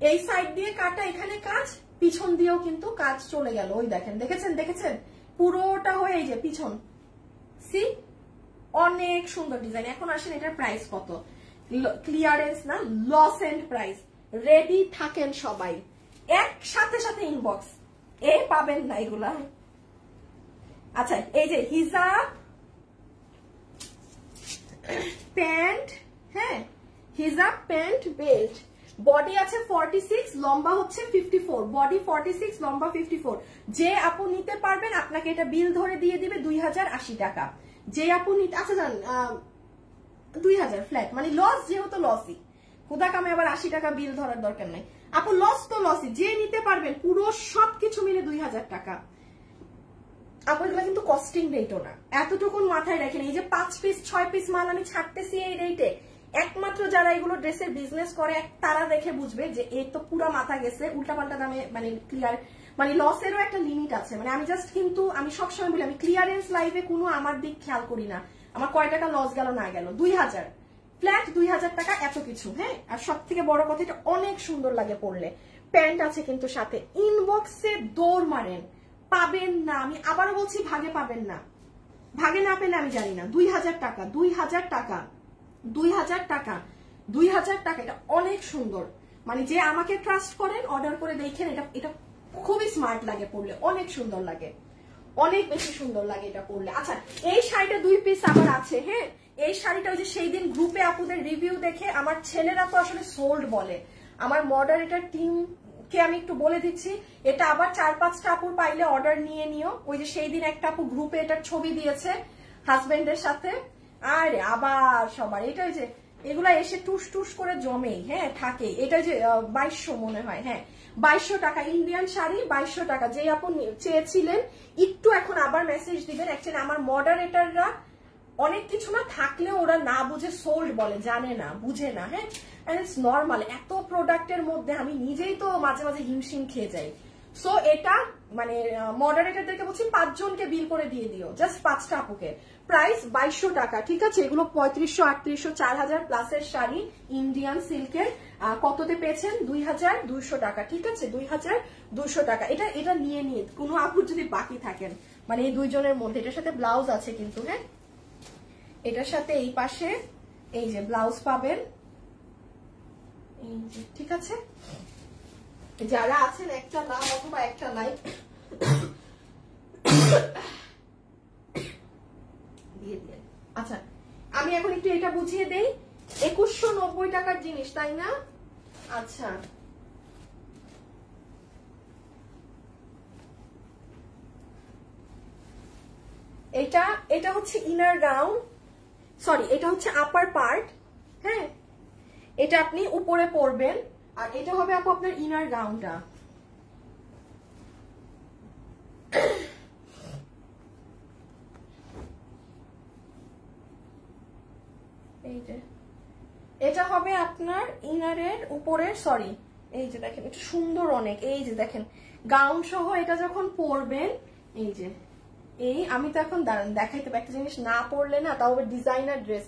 এই সাইড দিয়ে কাটা, এখানে কাজ, পিছন দিয়েও কিন্তু কাজ চলে গেল। ওই দেখেন, দেখেছেন পুরোটা হয়ে এই যে পিছন, সি অনেক সুন্দর ডিজাইন। এখন আসেন এটার প্রাইস কত, ক্লিয়ারেন্স না, লস এন্ড প্রাইস। রেডি থাকেন সবাই, সাথে ইনবক্স, পাবেন না এগুলা। আচ্ছা এই যে হিজাব প্যান্ট, হ্যাঁ হিজাব প্যান্ট বেল্ট, বডি আছে 46, লম্বা হচ্ছে 54, বডি 46, লম্বা 54। যে আপু নিতে পারবেন আপনাকে এটা বিল ধরে দিয়ে দিবে 2080 টাকা। যে আপু নিতে, আচ্ছা জান 2000 ফ্ল্যাট, মানে লস, যেহেতু লসই, খুদা কামে আবার 80 টাকা বিল ধরার দরকার নাই আপু, লস তো লসই। যে নিতে পারবেন পুরো সবকিছু মিলে 2000 টাকা। আপনাগুলো কিন্তু কস্টিং রেটও না, এতটুকুন মাথায় রাখেন। এই যে 5 পিস 6 পিস মাল আমি ছাড়তেছি এই রেটে, একমাত্র যারা এগুলো ড্রেসের বিজনেস করে তারা দেখে বুঝবে যে এই তো পুরো মাথা গেছে, উল্টাপাল্টা দামে, মানে ক্লিয়ার, মানে লসেরও একটা লিমিট আছে। মানে আমি জাস্ট, কিন্তু আমি সবসময় বলি আমি ক্লিয়ারেন্স লাইভে কোনো আমার দিক খেয়াল করি না, আমার কয় টাকা লস গেল না গেল। 2000 ফ্ল্যাট, 2000 টাকা, এত কিছু। হ্যাঁ, আর সব থেকে বড় কথা এটা অনেক সুন্দর লাগে পরলে। প্যান্ট আছে কিন্তু সাথে। ইনবক্সে দৌড় মারেন, পাবেন না, আমি আবারও বলছি ভাগে পাবেন না, ভাগে না পেলে আমি জানি না। 2000 টাকা, 2000 টাকা, 2000 টাকা, 2000 টাকা, এটা অনেক সুন্দর। মানে যে আমাকে ট্রাস্ট করেন, অর্ডার করে দেখেন, এটা খুবই স্মার্ট লাগে পরলে, অনেক সুন্দর লাগে, অনেক বেশি সুন্দর লাগে এটা পরলে। আচ্ছা এই শাড়িটা 2 পিস আবার আছে। হ্যাঁ, এই শাড়িটা ওই যে সেই দিন গ্রুপে আপুদের রিভিউ দেখে আমার ছেলেরা তো আসলে সোল্ড বলে, আমার মডারেটর টিম কে আমি একটু বলে দিচ্ছি, এটা আবার 4-5টা আপুর পাইলে অর্ডার নিয়ে নিও। ওই যে সেই দিন একটা আপু গ্রুপে এটার ছবি দিয়েছে হাজবেন্ডের সাথে, আরে আবার সবার এটা ওই যে এগুলা এসে টুস টুস করে জমেই, হ্যাঁ থাকে। এটা যে 2200 মনে হয়, হ্যাঁ 2200 টাকা, ইন্ডিয়ান শাড়ি 2200 টাকা। যে আপু চেয়েছিলেন একটু এখন আবার মেসেজ দিবেন। অ্যাকচুয়ালি আমার মডারেটররা অনেক কিছু না থাকলেও ওরা না বুঝে সোল্ড বলে, জানে না, বুঝে না। হ্যাঁ, এন্ড ইটস নর্মাল, এত প্রোডাক্টের মধ্যে আমি নিজেই তো মাঝে মাঝে হিমশিম খেয়ে যাই। সো এটা মানে মডারেটরদেরকে বলছি 5 জনকে বিল করে দিয়ে দিও, জাস্ট 5টা আপুকে। প্রাইস 2200 টাকা, ঠিক আছে। এগুলো 3500, 3800, 4000 প্লাসের শাড়ি, ইন্ডিয়ান সিল্কের। কততে পেয়েছেন? 2200 টাকা, ঠিক আছে, 2200 টাকা। এটা নিয়ে কোনো আপুর যদি বাকি থাকেন, মানে এই 2 জনের মধ্যে। এটার সাথে ব্লাউজ আছে কিন্তু, হ্যাঁ এটার সাথে এই পাশে এই যে ব্লাউজ পাবেন, এই যে, ঠিক আছে। যারা আছেন একটা নাম অথবা একটা লাইক দিয়ে দিয়ে। আচ্ছা আমি এখন একটু এটা বুঝিয়ে দেই। 2190 টাকার জিনিস, তাই না? আচ্ছা এটা হচ্ছে ইনার গাউন, সরি এটা হচ্ছে আপার পার্ট। হ্যাঁ, এটা আপনি উপরে পরবেন, আর এটা হবে আপু আপনার ইনার গাউনটা। এই যে এটা হবে আপনার ইনারের উপরের, সরি এই যে দেখেন এটা সুন্দর অনেক। এই যে দেখেন গাউন সহ এটা যখন পরবেন, এই যে এই আমি তো এখন দাঁড়ান দেখাইতে একটা জিনিস, না পরলে না, তাও ডিজাইনার ড্রেস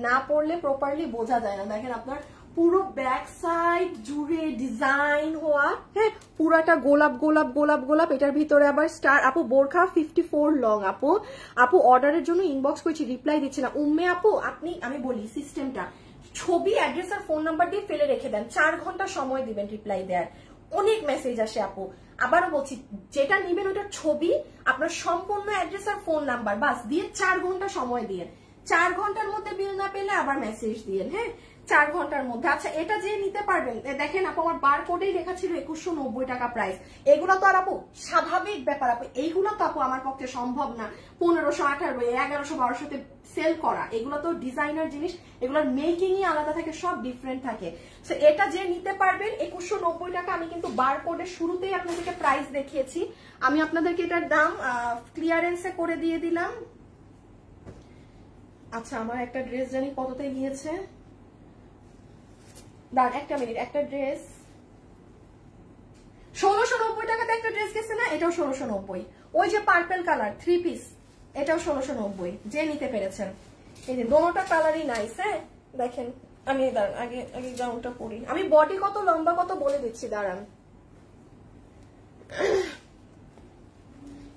না পরলে প্রপারলি বোঝা যায় না। দেখেন আপনার পুরো ব্যাক সাইড জুড়ে ডিজাইন হওয়া, হ্যাঁ পুরাটা গোলাপ গোলাপ গোলাপ গোলাপ। এটার ভিতরে আবার স্টার। আপু বোরখা 54 লং। আপু অর্ডারের জন্য ইনবক্স করেছি, রিপ্লাই দিচ্ছে না। উম্মে আপু আপনি, আমি বলি সিস্টেমটা, ছবি, অ্যাড্রেস আর ফোন নাম্বার দিয়ে ফেলে রেখে দেন, 4 ঘন্টা সময় দিবেন রিপ্লাই দেওয়ার। অনেক মেসেজ আসে আপু, আবারও বলছি যেটা নিবেন ওটার ছবি, আপনার সম্পূর্ণ অ্যাড্রেস আর ফোন নাম্বার বাস দিয়ে 4 ঘন্টা সময় দিয়ে, 4 ঘন্টার মধ্যে বিল না পেলে আবার মেসেজ দিয়েন। হ্যাঁ 4 ঘন্টার মধ্যে। আচ্ছা এটা যে নিতে পারবেন, দেখেন আপু আমার বারকোডেই লেখা ছিল 2190 টাকা প্রাইস। এগুলো তো আর আপু স্বাভাবিক ব্যাপার আপু, এইগুলো তো আপু আমার পক্ষে সম্ভব না 1500, 1800, 1100, 1200-তে সেল করা। এগুলো তো ডিজাইনার জিনিস, এগুলোর মেকিংই আলাদা থাকে, সব ডিফারেন্ট থাকে। সো এটা যে নিতে পারবেন 2190 টাকা। আমি কিন্তু বারকোডের শুরুতেই আপনাদেরকে প্রাইস দেখিয়েছি, আমি আপনাদেরকে এটার দাম ক্লিয়ারেন্সে করে দিয়ে দিলাম। আচ্ছা আমার একটা ড্রেস জানি কততে গিয়েছে, দাঁড়ান একটা মিনিট। একটা ড্রেস 1690 টাকাতে একটা ড্রেস গেছে না, এটাও 1690। ওই যে পার্পল কালার 3 পিস, এটাও 1690, যে নিতে পেরেছেন। এই যে দোনোটা কালারই নাইস। হ্যাঁ দেখেন, আমি দাঁড়ান আগে আগে গাউনটা পরি। আমি বডি কত লম্বা কত বলে দিচ্ছি, দাঁড়ান।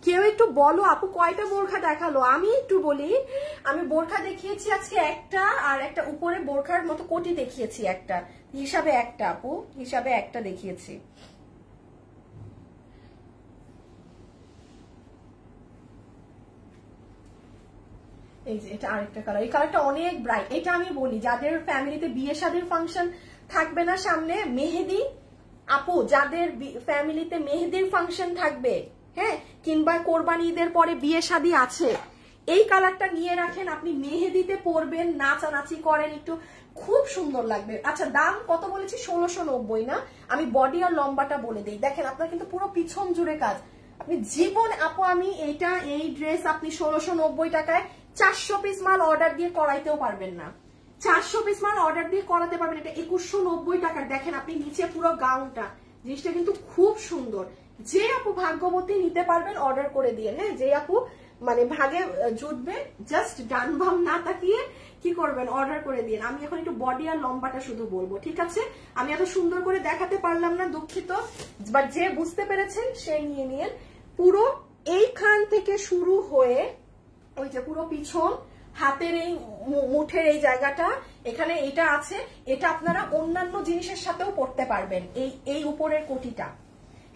কেউ একটু বলো আপু কয়টা বোরখা দেখালো? আমি একটু বলি, আমি বোরখা দেখিয়েছি আজকে একটা, আর একটা উপরে বোরখার মতো কোটি দেখিয়েছি একটা, হিসাবে একটা আপু, হিসাবে একটা দেখিয়েছি। এই যে এটা আরেকটা কালার, এই কালারটা অনেক ব্রাইট। এটা আমি বলি যাদের ফ্যামিলিতে বিয়ে শাদীর ফাংশন থাকবে না সামনে, মেহেদি আপু যাদের ফ্যামিলিতে মেহেদির ফাংশন থাকবে, হ্যাঁ, কিংবা কোরবানি ঈদের পরে বিয়ে শাদী আছে, এই কালারটা নিয়ে রাখেন, আপনি মেহেদিতে পরবেন, নাচানাচি করেন, একটু খুব সুন্দর লাগবে। আচ্ছা দাম কত বলেছি? 1690 না? আমি বডি আর লম্বাটা বলে দিই। দেখেন আপনার কিন্তু পুরো পিছন জুড়ে কাজ। আপনি জীবন আপু আমি এইটা এই ড্রেস আপনি 1690 টাকায় 400 পিস মাল অর্ডার দিয়ে করাইতেও পারবেন না। 400 পিস মাল অর্ডার দিয়ে করাতে পারবেন, এটা 2190 টাকার। দেখেন আপনি নিচে পুরো গাউনটা, জিনিসটা কিন্তু খুব সুন্দর। যে আপু ভাগ্যবতী নিতে পারবেন অর্ডার করে দিয়ে। হ্যাঁ, যে আপু মানে ভাগে জুটবে, জাস্ট ডান বাম না তাকিয়ে কি করবেন, অর্ডার করে দিন। আমি এখন একটু বডি আর লম্বাটা শুধু বলবো, ঠিক আছে? আমি এত সুন্দর করে দেখাতে পারলাম না, দুঃখিত, বাট যে বুঝতে পেরেছেন সে নিয়ে নিন। পুরো এইখান থেকে শুরু হয়ে ওই যে পুরো পিছন, হাতের এই মুঠের এই জায়গাটা, এখানে এটা আছে, এটা আপনারা অন্যান্য জিনিসের সাথেও পরতে পারবেন। এই উপরের কোটিটা,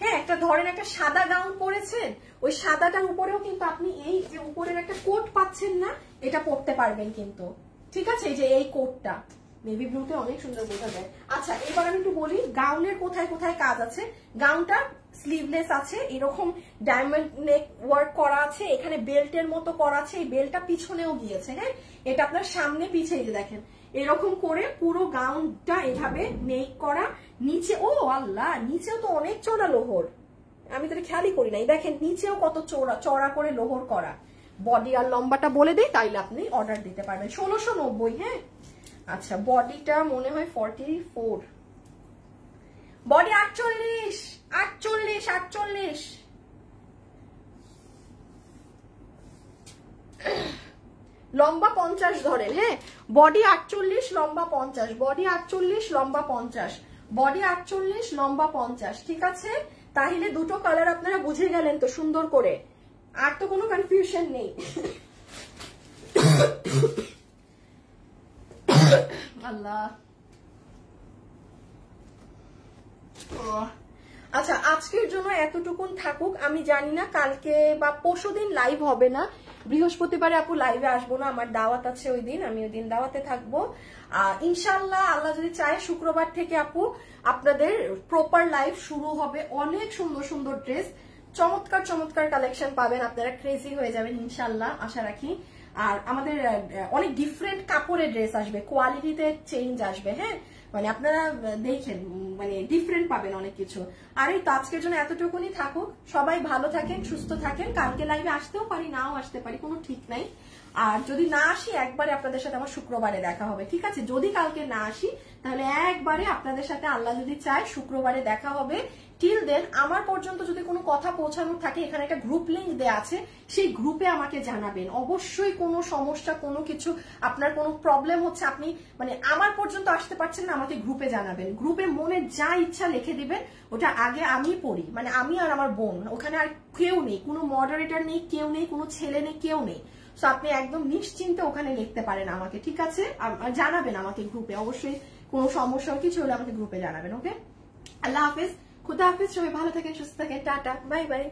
হ্যাঁ, একটা ধরেন একটা সাদা গাউন পরেছেন, ওই সাদাটার উপরেও কিন্তু আপনি এই যে উপরের একটা কোট পাচ্ছেন না, এটা পরতে পারবেন কিন্তু, ঠিক আছে? এই যে এই কোটটা নেভি ব্লুতে অনেক সুন্দর বোঝা যায়। আচ্ছা এবার আমি একটু বলি গাউনের কোথায় কোথায় কাজ আছে। গাউনটা স্লিভলেস আছে, এরকম ডায়মন্ড নেক ওয়ার্ক করা আছে, এখানে বেল্টের মতো করা আছে, এই বেল্টটা পিছনেও গিয়েছে। হ্যাঁ, এটা আপনার সামনে পিছে এই যে দেখেন এরকম করে পুরো গাউনটা এভাবে নেক করা। নিচে ও আল্লাহ, নিচেও তো অনেক চড়া লোহর, আমি তো খেয়ালই করি নাই। দেখেন নিচেও কত চড়া করে লোহর করা। বডি আর লম্বাটা বলে দিই, তাইলে আপনি অর্ডার দিতে পারবেন। 1690। হ্যাঁ আচ্ছা, বডিটা মনে হয় 44, বডি 48। লম্বা 50 ধরেন। হ্যাঁ, বডি 48 লম্বা 50, বডি 48 লম্বা 50, বডি 48 লম্বা 50, ঠিক আছে? তাহলে দুটো কালার আপনারা বুঝে গেলেন তো সুন্দর করে, আর তো কোনো কনফিউশন নেই। আল্লাহ, আচ্ছা আজকের জন্য এতটুকুন থাকুক। আমি জানি না কালকে বা পরশুদিন লাইভ হবে না, বৃহস্পতিবারে আপু লাইভে আসবো না, আমার দাওয়াত আছে ওই দিন, আমি ওই দিন দাওয়াতে থাকবো। ইনশাল্লাহ আল্লাহ যদি চায় শুক্রবার থেকে আপু আপনাদের প্রপার লাইভ শুরু হবে। অনেক সুন্দর সুন্দর ড্রেস, চমৎকার চমৎকার কালেকশন পাবেন, আপনারা ক্রেজি হয়ে যাবেন ইনশাল্লাহ, আশা রাখি। আর আমাদের অনেক ডিফারেন্ট কাপড়ের ড্রেস আসবে, কোয়ালিটিতে চেঞ্জ আসবে। হ্যাঁ, মানে আপনারা দেখেন, মানে ডিফারেন্ট পাবেন অনেক কিছু। আর এই তো আজকের জন্য এতটুকুনি থাকুক। সবাই ভালো থাকেন, সুস্থ থাকেন। কালকে লাইভে আসতেও পারি, নাও আসতে পারি, কোনো ঠিক নাই। আর যদি না আসি একবারে আপনাদের সাথে আমার শুক্রবারে দেখা হবে, ঠিক আছে? যদি কালকে না আসি তাহলে একবারে আপনাদের সাথে আল্লাহ যদি চায় শুক্রবারে দেখা হবে। টিল দেন আমার পর্যন্ত যদি কোনো কথা পৌঁছানোর থাকে, এখানে একটা গ্রুপ লিংক দেওয়া আছে, সেই গ্রুপে আমাকে জানাবেন। অবশ্যই কোনো সমস্যা, কোনো কিছু আপনার কোনো প্রবলেম হচ্ছে, আপনি মানে আমার পর্যন্ত আসতে পারছেন না, আমাকে গ্রুপে জানাবেন। গ্রুপে মনে যা ইচ্ছা লিখে দিবেন, ওটা আগে আমি পড়ি, মানে আমি আর আমার বোন, ওখানে আর কেউ নেই, কোনো মডারেটর নেই, কেউ নেই, কোনো ছেলে নেই, কেউ নেই। সো আপনি একদম নিশ্চিন্তে ওখানে লিখতে পারেন আমাকে, ঠিক আছে? জানাবেন আমাকে গ্রুপে, অবশ্যই কোনো সমস্যা কিছু হলে আমাকে গ্রুপে জানাবেন। ওকে, আল্লাহ হাফেজ, খুদা হাফেজ, সবাই ভালো থাকেন, সুস্থ থাকেন, টাটা, বাই বাই।